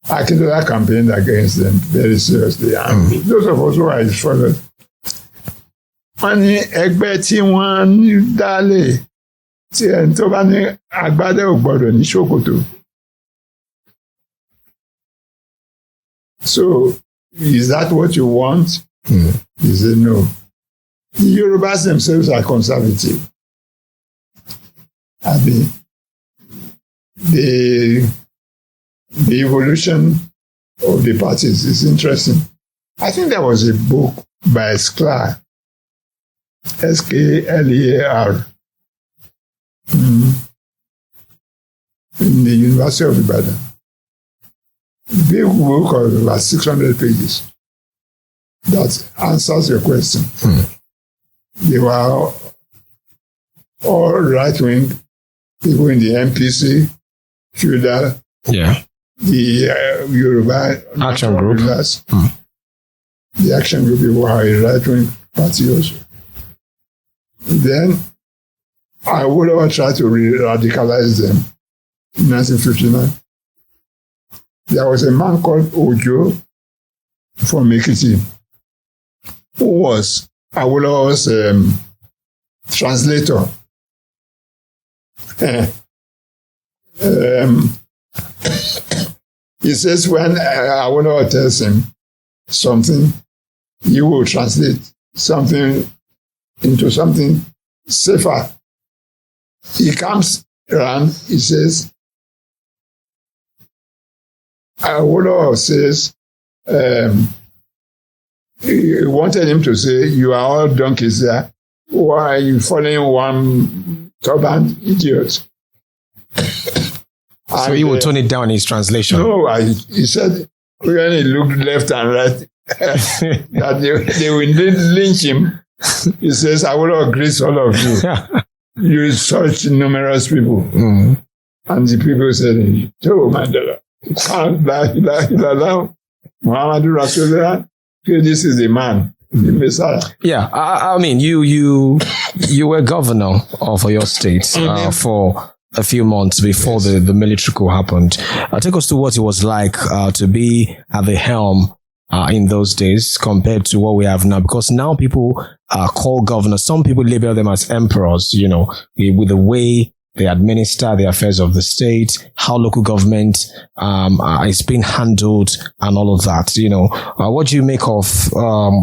Akintola campaigned against them very seriously. And those of us who are his followers, wọ́n ní ẹgbẹ́ tí wọ́n ń dálé tí ẹni tó bá ní agbádá ò gbọ́dọ̀ ní ṣòkòtò. So, is that what you want? He said no. The Yorubas themselves are conservative. I mean, the evolution of the parties is interesting. I think there was a book by Sklar, Sklear, in the University of Ibadan. A big book of about 600 pages that answers your question. They were all right-wing people in the MPC, feudal the Yoruba Action Group. Rulers, the Action Group were a right-wing party also. Then I would have tried to radicalize them in 1959. There was a man called Ojo from Ekiti who was Awolowo's translator. He says when Awolowo tells him something, he will translate something into something safer. He comes around, he says, Awolowo says, he wanted him to say, you are all donkeys there. Why are you following one turban idiot? So he would tone it down in his translation. No, he said, when he looked left and right, that they will lynch him. He says, I will greet all of you. You such numerous people. Mm-hmm. And the people said, oh, Mandela, Muhammadu Rasulullah, this is the man, the Messiah. Yeah, I mean, you were governor of your state for a few months before the military coup happened. Take us to what it was like to be at the helm in those days compared to what we have now, because now people call governors, some people label them as emperors, with the way they administer the affairs of the state, how local government is being handled and all of that. What do you make of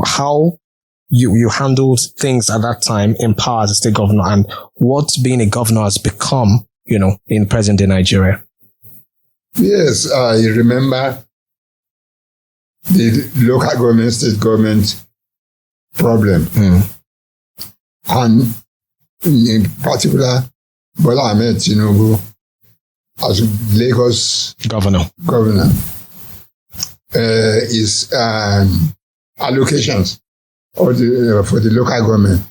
how you handled things at that time in power as a state governor, and what being a governor has become, in present-day Nigeria? Yes, I remember the local government, state government problem. And in particular, Bola Ahmed Tinubu as Lagos governor is allocations for the local government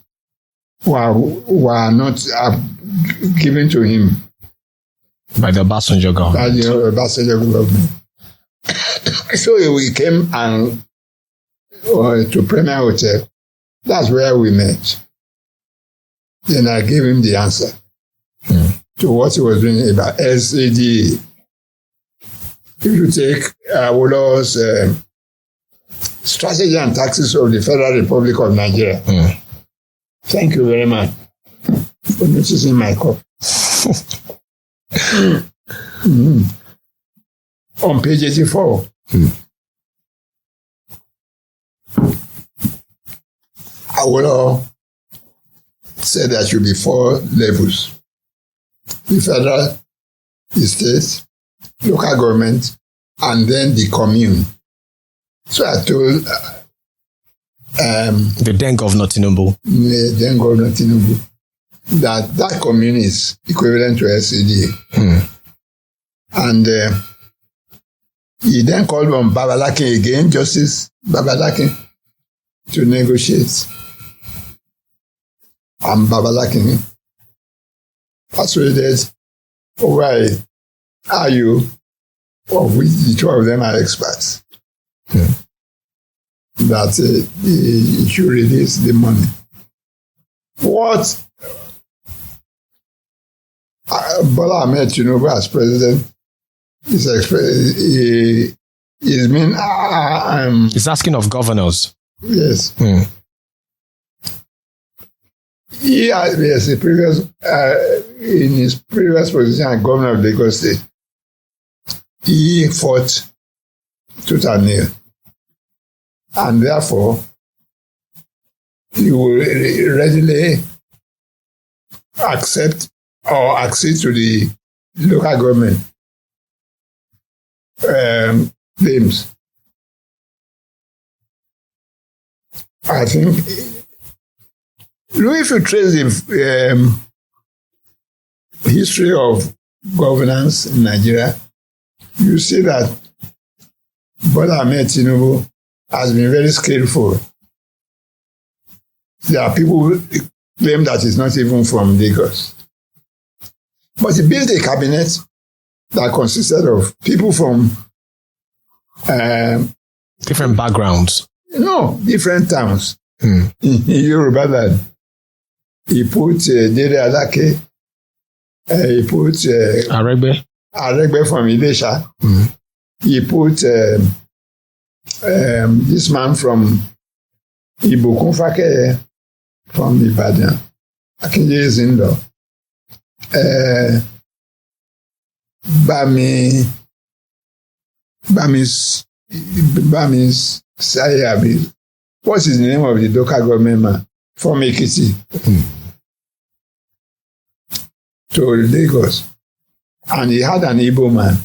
were not given to him by the Obasanjo government. So we came and to Premier Hotel. That's where we met. Then I gave him the answer to what he was doing about SAD. If you take Awolowo's Strategy and Taxes of the Federal Republic of Nigeria. Thank you very much for noticing my cup. On page 84. Awolowo said there should be 4 levels: the federal, the state, local government, and then the commune. So I told the then Governor Tinubu, that commune is equivalent to SCDA. And he then called on Babalakin again, Justice Babalakin, to negotiate. And Babalakin persuaded why are you, of which the 2 of them are experts, that he should release the money. What Bola Ahmed Tinubu as president is mean he's asking of governors. Yes. Yes, the previous in his previous position as governor of Lagos State, he fought tooth and nail, and therefore he will readily accept or accede to the local government claims. I think, if you trace the history of governance in Nigeria, you see that Bola Ahmed Tinubu has been very skillful. There are people who claim that he's not even from Lagos. But he built a cabinet that consisted of people from different backgrounds. Different towns in Yoruba land. He put Dede Alake. He put Aregbe from Ilesha. He put this man from Ibukun Fakeye from Ibadan. Akinje's in-law. Bamis Sayabi. What's his name of the local government man? From Ekiti. To Lagos. And he had an Igbo man.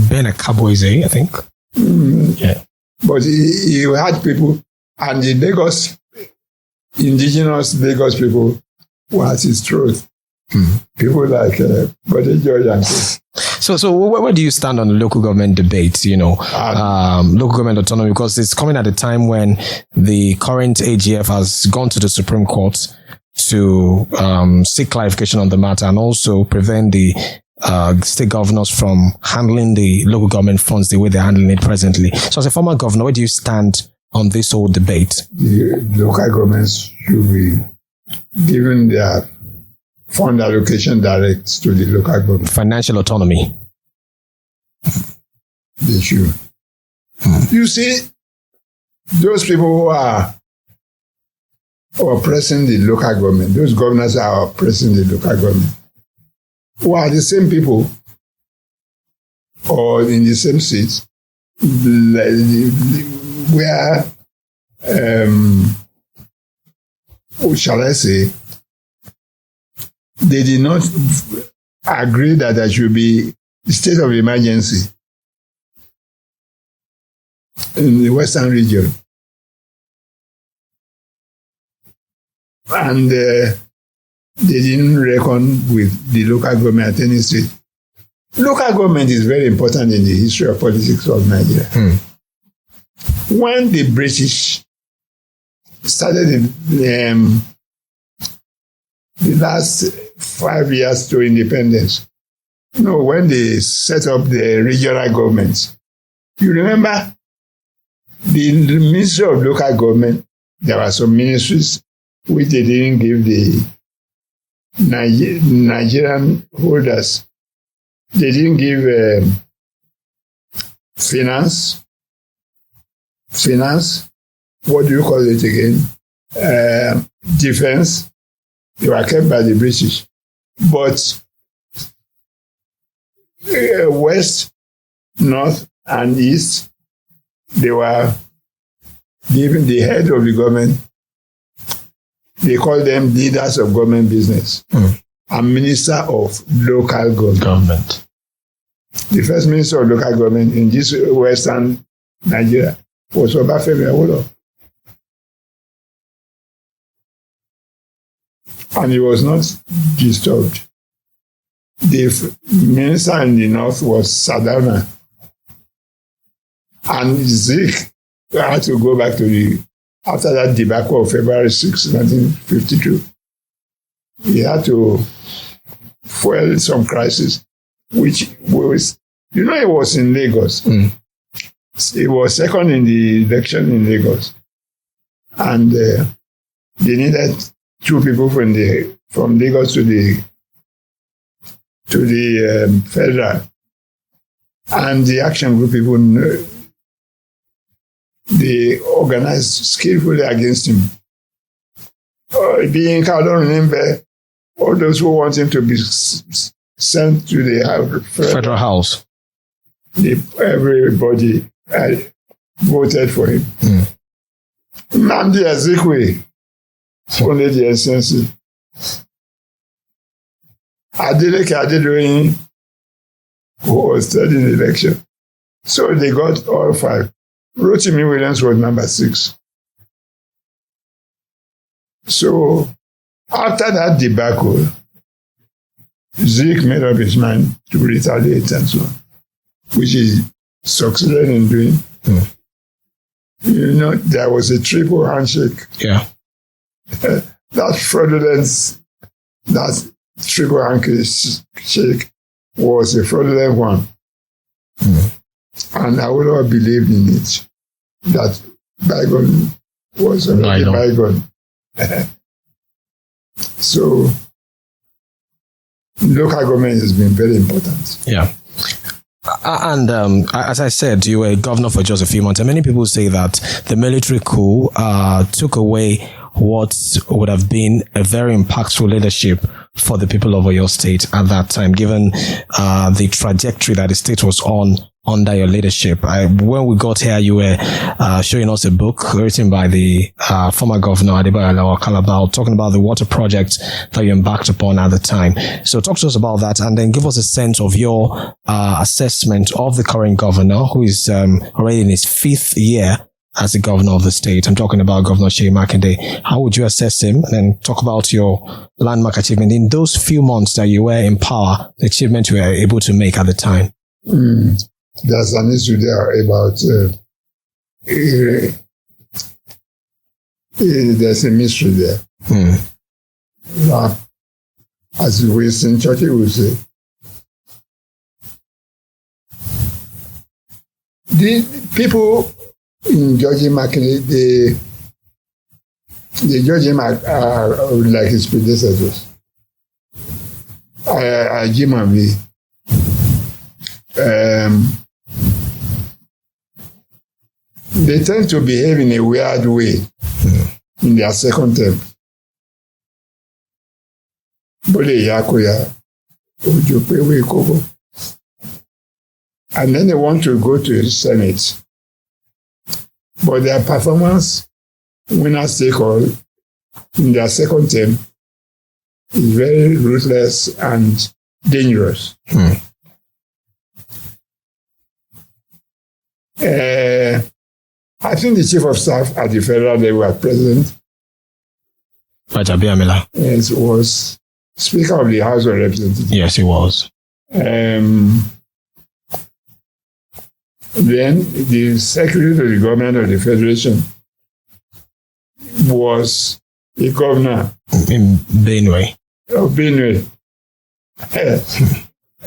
Ben Akaboize, I think. Yeah. But he had people, and the indigenous Lagos people were at his throat. People like Bode George and so where do you stand on the local government debate, local government autonomy? Because it's coming at a time when the current AGF has gone to the Supreme Court to seek clarification on the matter and also prevent the state governors from handling the local government funds the way they're handling it presently. So as a former governor, where do you stand on this whole debate? The local governments should be given their fund allocation direct to the local government. Financial autonomy. They should. You see, those people who are oppressing the local government, those governors are oppressing the local government, who are the same people or in the same seats where, what shall I say, they did not agree that there should be a state of emergency in the Western region. And they didn't reckon with the local government at any stage. Local government is very important in the history of politics of Nigeria. When the British started the last 5 years to independence, when they set up the regional governments, you remember the Ministry of Local Government, there were some ministries which they didn't give the Nigerian holders. They didn't give finance, what do you call it again? Defense. They were kept by the British. But West, North, and East, they were given the head of the government. They call them leaders of government business and minister of local government. The first minister of local government in this Western Nigeria was Obafemi Awolowo. And he was not disturbed. The minister in the north was Sadana. And Zeke had to go back to after that debacle of February 6, 1952. He had to fuel some crisis, which was, it was in Lagos. He was second in the election in Lagos. And they needed two people from Lagos to the federal, and the action group people, they organized skillfully against him. Being remember all those who want him to be sent to the federal house. Everybody voted for him. Nnamdi Azikiwe. Only the essence. Adeleke Adedoyin, who was third in the election. So they got all five. Rotimi Williams was number 6. So after that debacle, Zeke made up his mind to retaliate and so on, which he succeeded in doing. There was a triple handshake. Yeah. That fraudulence, that triple handshake was a fraudulent one. And I would not believed in it, that bygone was already bygone. So, local government has been very important. Yeah. And as I said, you were governor for just a few months, and many people say that the military coup took away what would have been a very impactful leadership for the people of Oyo State at that time, given the trajectory that the state was on under your leadership. When we got here, you were showing us a book written by the former governor, Adebayo Calabar, talking about the water project that you embarked upon at the time. So talk to us about that, and then give us a sense of your assessment of the current governor, who is already in his 5th year as the governor of the state. I'm talking about Governor Seyi Makinde. How would you assess him? And then talk about your landmark achievement in those few months that you were in power, the achievement you were able to make at the time. There's an issue there about there's a mystery there. As Winston Churchill would say, the people in judging Makinde, they judge him like his predecessors. Jim and me. They tend to behave in a weird way in their second term. And then they want to go to the Senate. But their performance, winners take all, in their second term is very ruthless and dangerous. I think the chief of staff at the federal level at present was Speaker of the House of Representatives. Yes, he was. Then the Secretary to the Government of the Federation was a governor in Benue. Of Benue.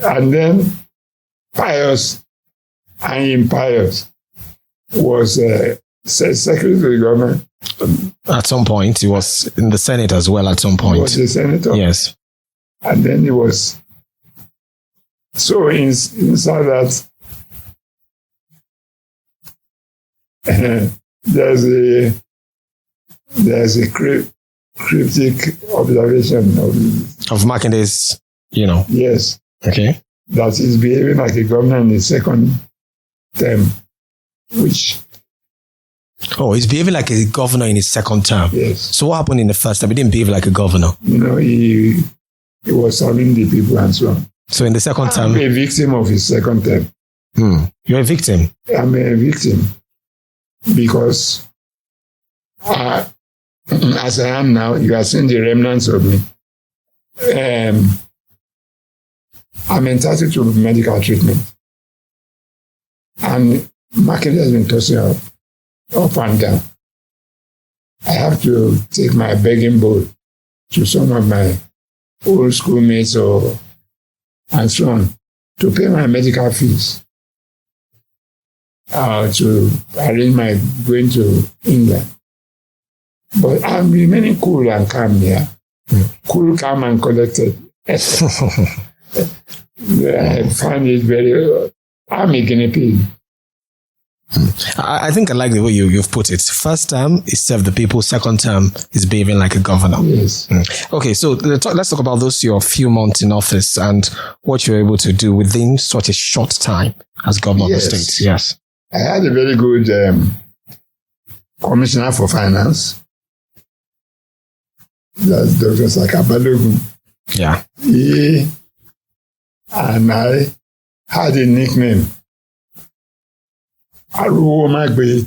And then Pius and Impious was Secretary to the Government. At some point, he was in the Senate as well at some point. He was the senator? Yes. And then he was... So inside that, there's a cryptic observation of Makinde's, Yes. Okay. That he's behaving like a governor in his second term, which... Oh, he's behaving like a governor in his second term. Yes. So what happened in the first term? He didn't behave like a governor. He was serving the people and so on. So in the second term... I'm a victim of his second term. You're a victim? I'm a victim. Because as I am now, you are seeing the remnants of me. I'm entitled to medical treatment. And Makinde has been tossing up and down. I have to take my begging bowl to some of my old schoolmates and so on to pay my medical fees. To arrange my going to England. But I'm remaining cool and calm here. Cool, calm, and collected. I find it very... I'm a guinea pig. I think I like the way you've put it. First term, he served the people. Second term, he's behaving like a governor. Yes. Okay, so let's talk about your few months in office and what you're able to do within such a short time as governor of the state. Yes. I had a very good commissioner for finance. That's Dr. Sakabalogun. Yeah. He and I had a nickname. Aruwo Magbe.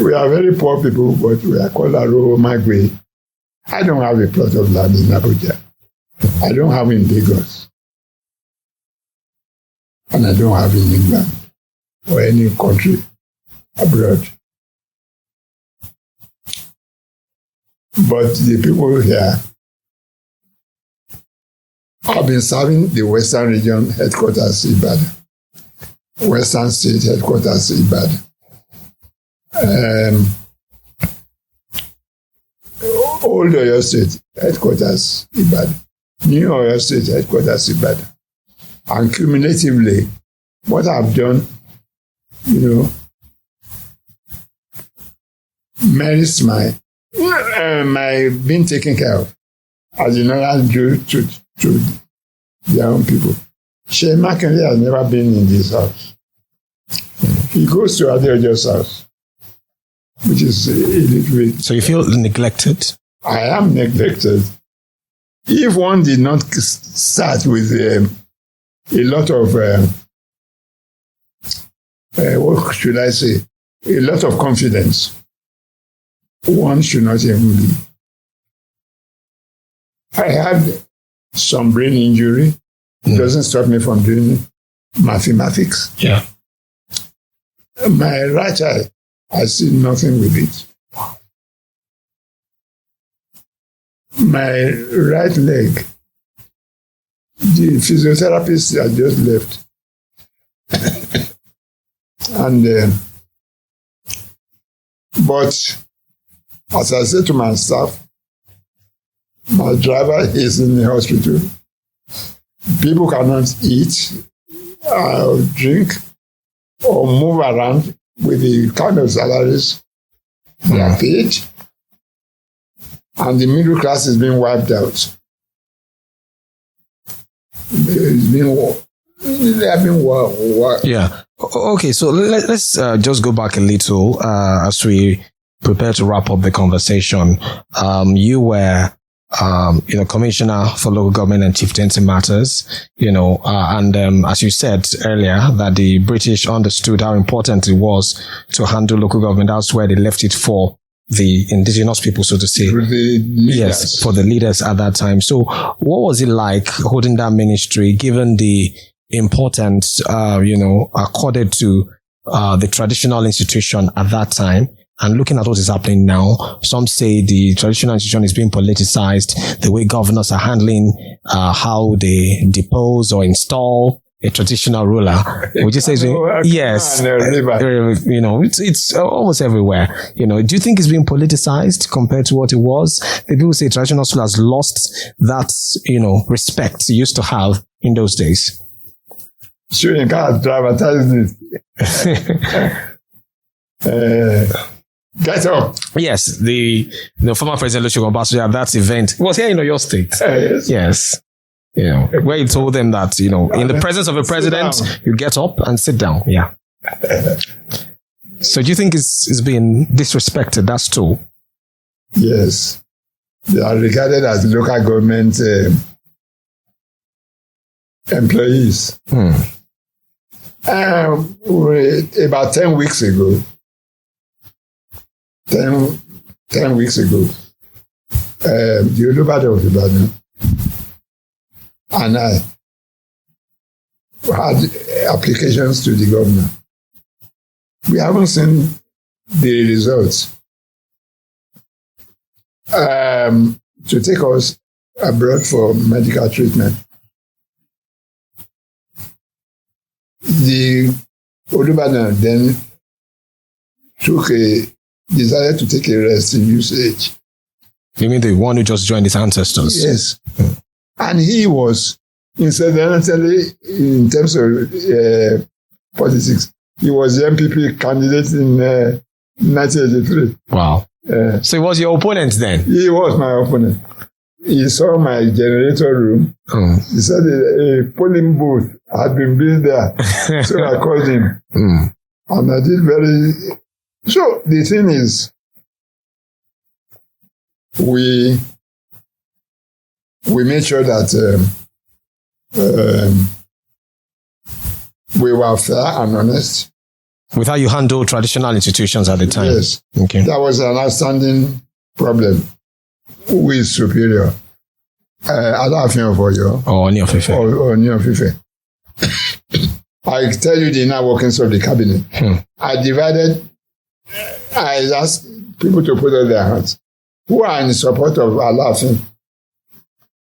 We are very poor people, but we are called Aruwo Magbe. I don't have a plot of land in Abuja. I don't have in Lagos. And I don't have in England or any country abroad. But the people here I've been serving the Western Region headquarters, Ibadan. Western State headquarters, Ibadan. Old Oyo State headquarters, Ibadan. New Oyo State headquarters, Ibadan. And cumulatively, what I've done, merits my being taken care of as a normal Jew to their own people. Shea Makinde has never been in this house. He goes to Adeojo's house, which is a little bit. So you feel neglected? I am neglected. If one did not start with a lot of, what should I say, a lot of confidence, one should not even leave. I had some brain injury. It doesn't stop me from doing mathematics. Yeah. My right eye, I see nothing with it. My right leg, the physiotherapist had just left. And, but as I said to my staff, my driver is in the hospital. People cannot eat, drink, or move around with the kind of salaries they are paid. And the middle class is being wiped out. They have been Yeah. Okay, so let's just go back a little as we prepare to wrap up the conversation. You were, commissioner for local government and chieftaincy matters, and as you said earlier, that the British understood how important it was to handle local government. That's where they left it for the indigenous people, so to say. Yes, for the leaders at that time. So what was it like holding that ministry, given the importance, accorded to the traditional institution at that time? And looking at what is happening now, some say the traditional institution is being politicized, the way governors are handling how they depose or install a traditional ruler. Would you say, yes, it's almost everywhere. Do you think it's being politicized compared to what it was? The people say traditional school has lost that, respect it used to have in those days. Sure, you can't advertise this. Get up. Yes, the former President Olusegun Obasanjo at that event was here in Oyo State. Yes. Where he told them that, in the presence of a president, you get up and sit down. Yeah. So do you think it's being disrespected? That's true. Yes. They are regarded as local government employees. About 10 weeks ago, 10 weeks ago, the Olunloyo of Ibadan and I had applications to the governor. We haven't seen the results to take us abroad for medical treatment. The Olunloyo then decided to take a rest in usage. You mean the one who just joined his ancestors? Yes. And he was, incidentally, in terms of politics, he was the MPP candidate in 1983. Wow. So he was your opponent then? He was my opponent. He saw my generator room. He said a polling booth had been built there. So I called him. And I did So the thing is, we made sure that we were fair and honest. With how you handle traditional institutions at the time? Yes. Okay. That was an outstanding problem. Who is superior? Alaafin of Oyo. Or Ooni of Ife. Or Ooni of Ife. I tell you the inner workings of the cabinet. I asked people to put up their hands. Who are in support of Alaafin?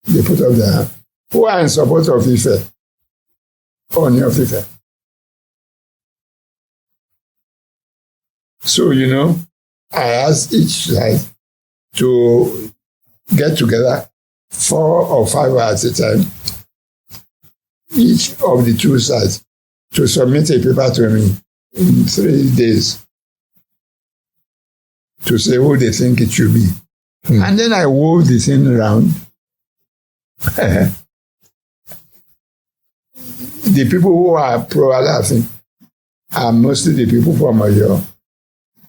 They put up their hands. who are in support of Ife, Oni of Ife. So, I asked each side to get together 4 or 5 hours at a time, each of the 2 sides, to submit a paper to me in 3 days to say who they think it should be. And then I wove the thing around. The people who are pro-Alafin are mostly the people from Oyo,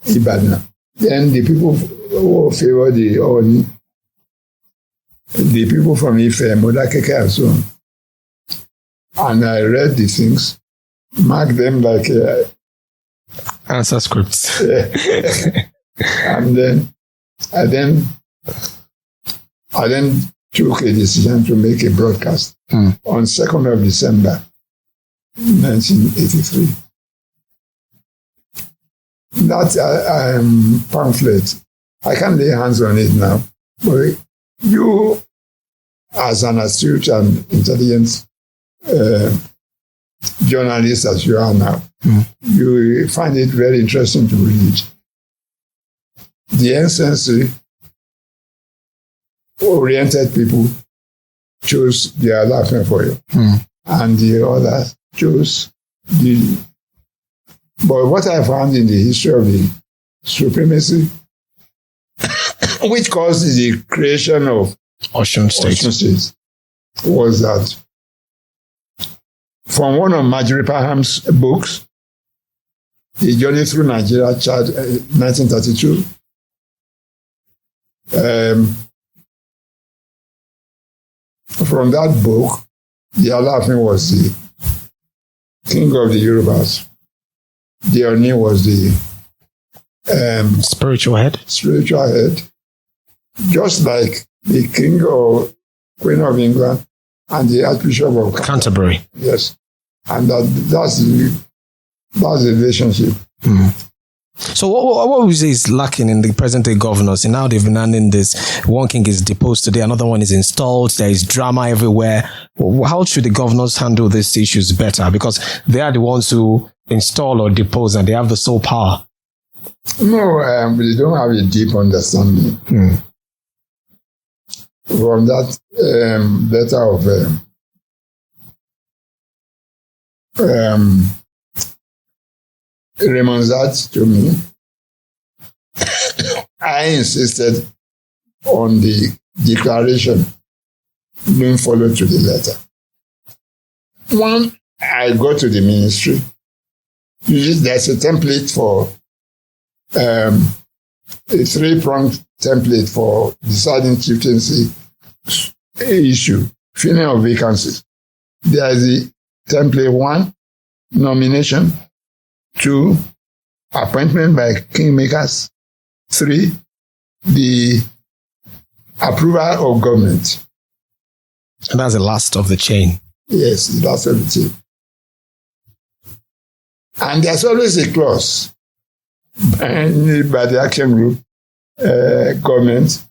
Ibadan. Then the people who favor the Oni, the people from Ife, Modakeke and so on. And I read the things, marked them like answer scripts. And then I took a decision to make a broadcast on 2nd of December, 1983. That pamphlet, I can't lay hands on it now, but you, as an astute and intelligent journalist as you are now, you find it very interesting to read. The NCNC-oriented people chose the Alafin for you, and the others chose the... But what I found in the history of the supremacy, which caused the creation of Osun State, was that from one of Marjorie Parham's books, The Journey Through Nigeria, 1932, from that book, the Alafin was the king of the Yorubas. The Oni was the spiritual head, just like the king or queen of England and the Archbishop of Canterbury. Yes, and that's the relationship. So what would you say is lacking in the present-day governors? And now they've been handing this. One king is deposed today, another one is installed. There is drama everywhere. How should the governors handle these issues better? Because they are the ones who install or depose, and they have the sole power. No, they don't have a deep understanding. From that letter of Raymond Zat to me, I insisted on the declaration being followed to the letter. When I go to the ministry, usually there's a template for a 3-pronged template for deciding chieftaincy issue, filling of vacancies. There is the template 1, nomination; 2, appointment by kingmakers; 3, the approval of government. And that's the last of the chain. Yes, the last of the chain. And there's always a clause by the action group, government,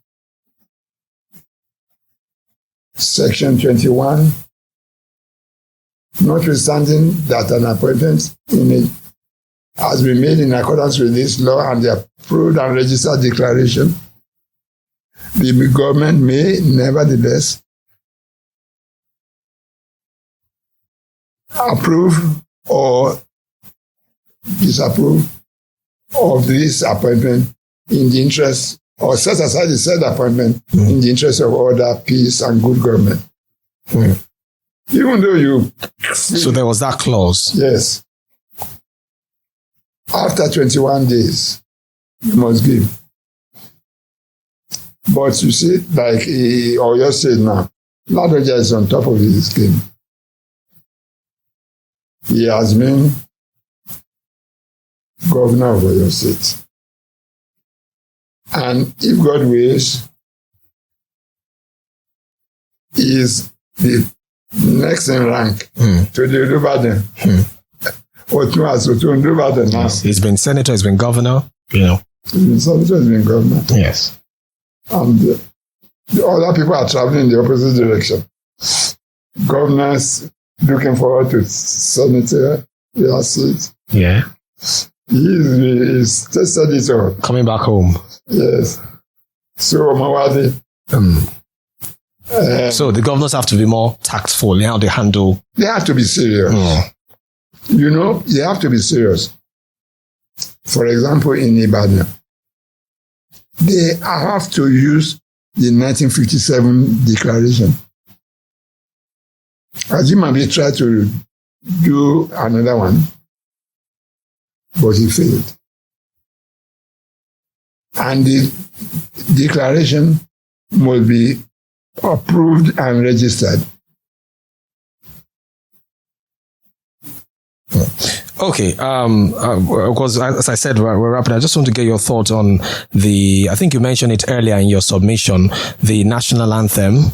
section 21, notwithstanding that an appointment has been made in accordance with this law and the approved and registered declaration, the government may nevertheless approve or disapprove of this appointment in the interest, or set aside the said appointment in the interest of order, peace, and good government. Even though you... So there was that clause. Yes. After 21 days, you must give. But you see, like Oyo said now, Ladoja is on top of his game. He has been governor of Oyo State. And if God wills, he is the next in rank to the Olubadan. He's been senator, he's been governor, He's been senator, he's been governor. Yes. And the other people are traveling in the opposite direction. governors looking forward to senator seat. Yeah. He's tested it all. Coming back home. Yes. So Mawadi. So the governors have to be more tactful in how they handle. They have to be serious. You know, they have to be serious. For example, in Ibadan, they have to use the 1957 declaration. Ajimabi tried to do another one, but he failed. And the declaration must be approved and registered. Okay. Because as I said, we're wrapping. I just want to get your thoughts on I think you mentioned it earlier in your submission, the national anthem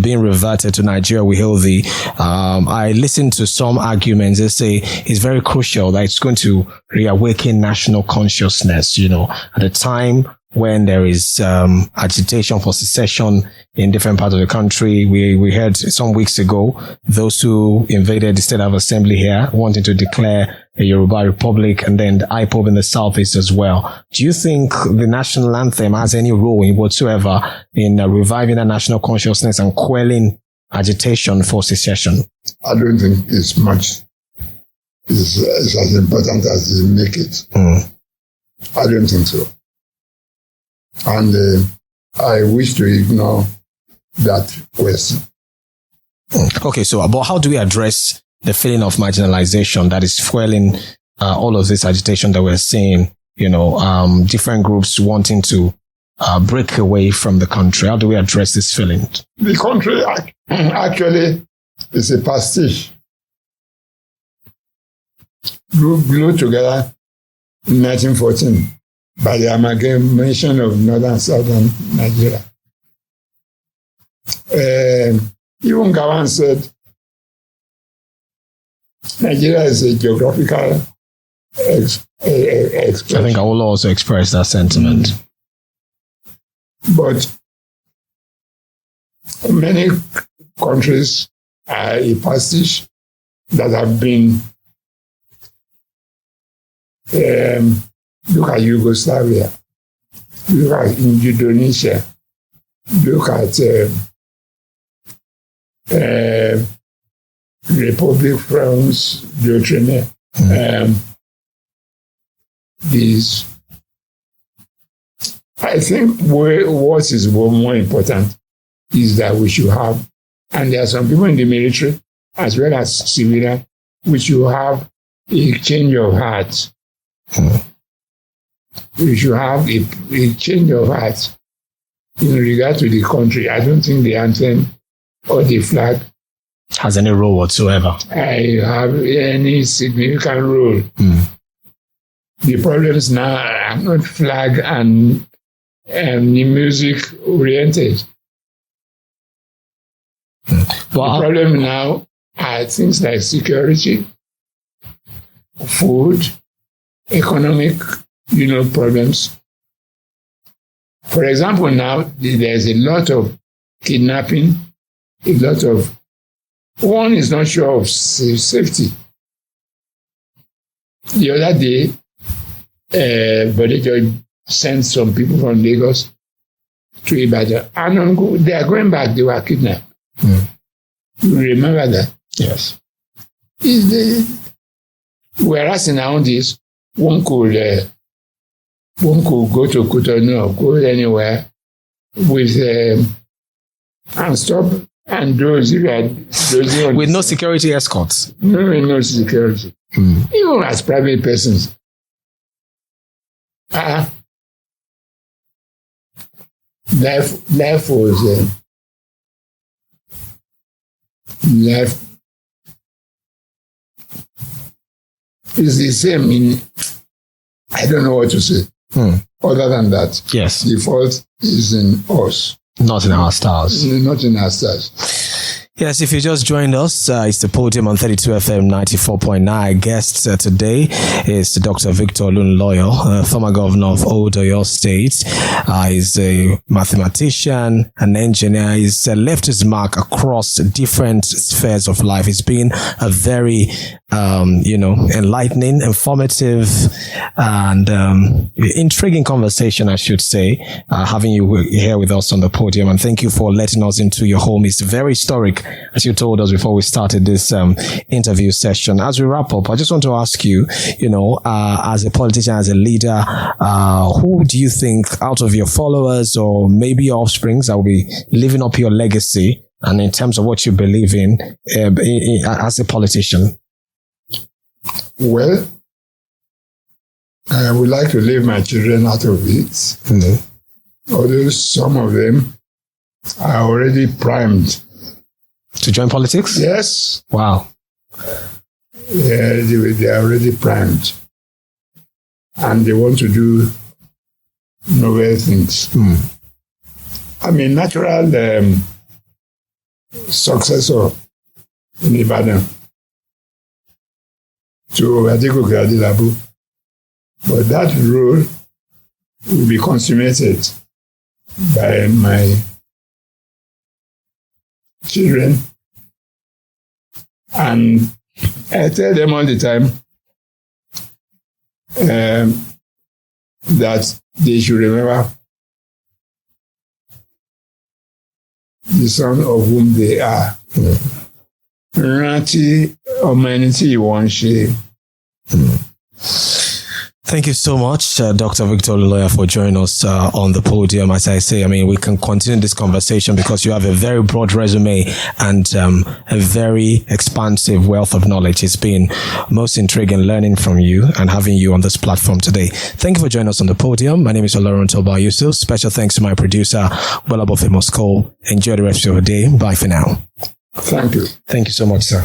being reverted to Nigeria We Hail Thee. I listened to some arguments. They say it's very crucial that it's going to reawaken national consciousness, at a time when there is agitation for secession in different parts of the country. We heard some weeks ago those who invaded the State of Assembly here wanting to declare a Yoruba Republic, and then the IPOB in the Southeast as well. Do you think the national anthem has any role in whatsoever in reviving the national consciousness and quelling agitation for secession? I don't think it's much. It's as important as they make it. I don't think so. And I wish to ignore that question. Okay, so but how do we address the feeling of marginalization that is fueling all of this agitation that we're seeing? Different groups wanting to break away from the country. How do we address this feeling? The country actually is a pastiche. Glued together in 1914 by the amalgamation of northern and southern Nigeria. Even Gawan said Nigeria is a geographical expression. I think I will also express that sentiment. But many countries are a pastiche that have been, look at Yugoslavia, look at Indonesia, look at Republic France d'Outre-mer. I think what is more important is that we should have, and there are some people in the military as well as civilian, we should have a change of heart. We should have a change of heart in regard to the country. I don't think the anthem or the flag has any role whatsoever. I have any significant role. The problems now are not flag and music oriented. The problem now are things like security, food, economic, problems. For example, now there's a lot of kidnapping, one is not sure of safety. The other day, Bodejo sent some people from Lagos to Ibadan. And they are going back, they were kidnapped. You remember that? Yes. Whereas in our days, one could go to Cotonou, go anywhere with and stop and those with no security escorts. No security. Even as private persons. Life was life is the same in, I don't know what to say. Other than that, yes, the fault is in us, not in our stars. Not in our stars. Yes, if you just joined us, it's the podium on 32 FM 94.9. Guest today is Dr. Victor Olunloyo, former governor of Olunloyo State. He's a mathematician, an engineer. He's left his mark across different spheres of life. It's been a very, enlightening, informative, and intriguing conversation, I should say, having you here with us on the podium. And thank you for letting us into your home. It's very historic, as you told us before we started this interview session. As we wrap up, I just want to ask you, as a politician, as a leader, who do you think out of your followers or maybe your offsprings that will be living up your legacy and in terms of what you believe in as a politician? Well, I would like to leave my children out of it. Mm-hmm. Although some of them are already primed. To join politics? Yes. Wow. Yeah, they are already primed. And they want to do novel things. I'm a natural successor in Ibadan to Adiko Gradilabu. But that role will be consummated by my children. And I tell them all the time that they should remember the son of whom they are. Rántí ọmọ ẹni tí ìwọ ń ṣe. Thank you so much, Dr. Victor Olunloyo, for joining us on the podium. As I say, we can continue this conversation because you have a very broad resume and a very expansive wealth of knowledge. It's been most intriguing learning from you and having you on this platform today. Thank you for joining us on the podium. My name is Olunloyo. Special thanks to my producer, Welabo Moscow. Enjoy the rest of your day. Bye for now. Thank you. Thank you so much, sir.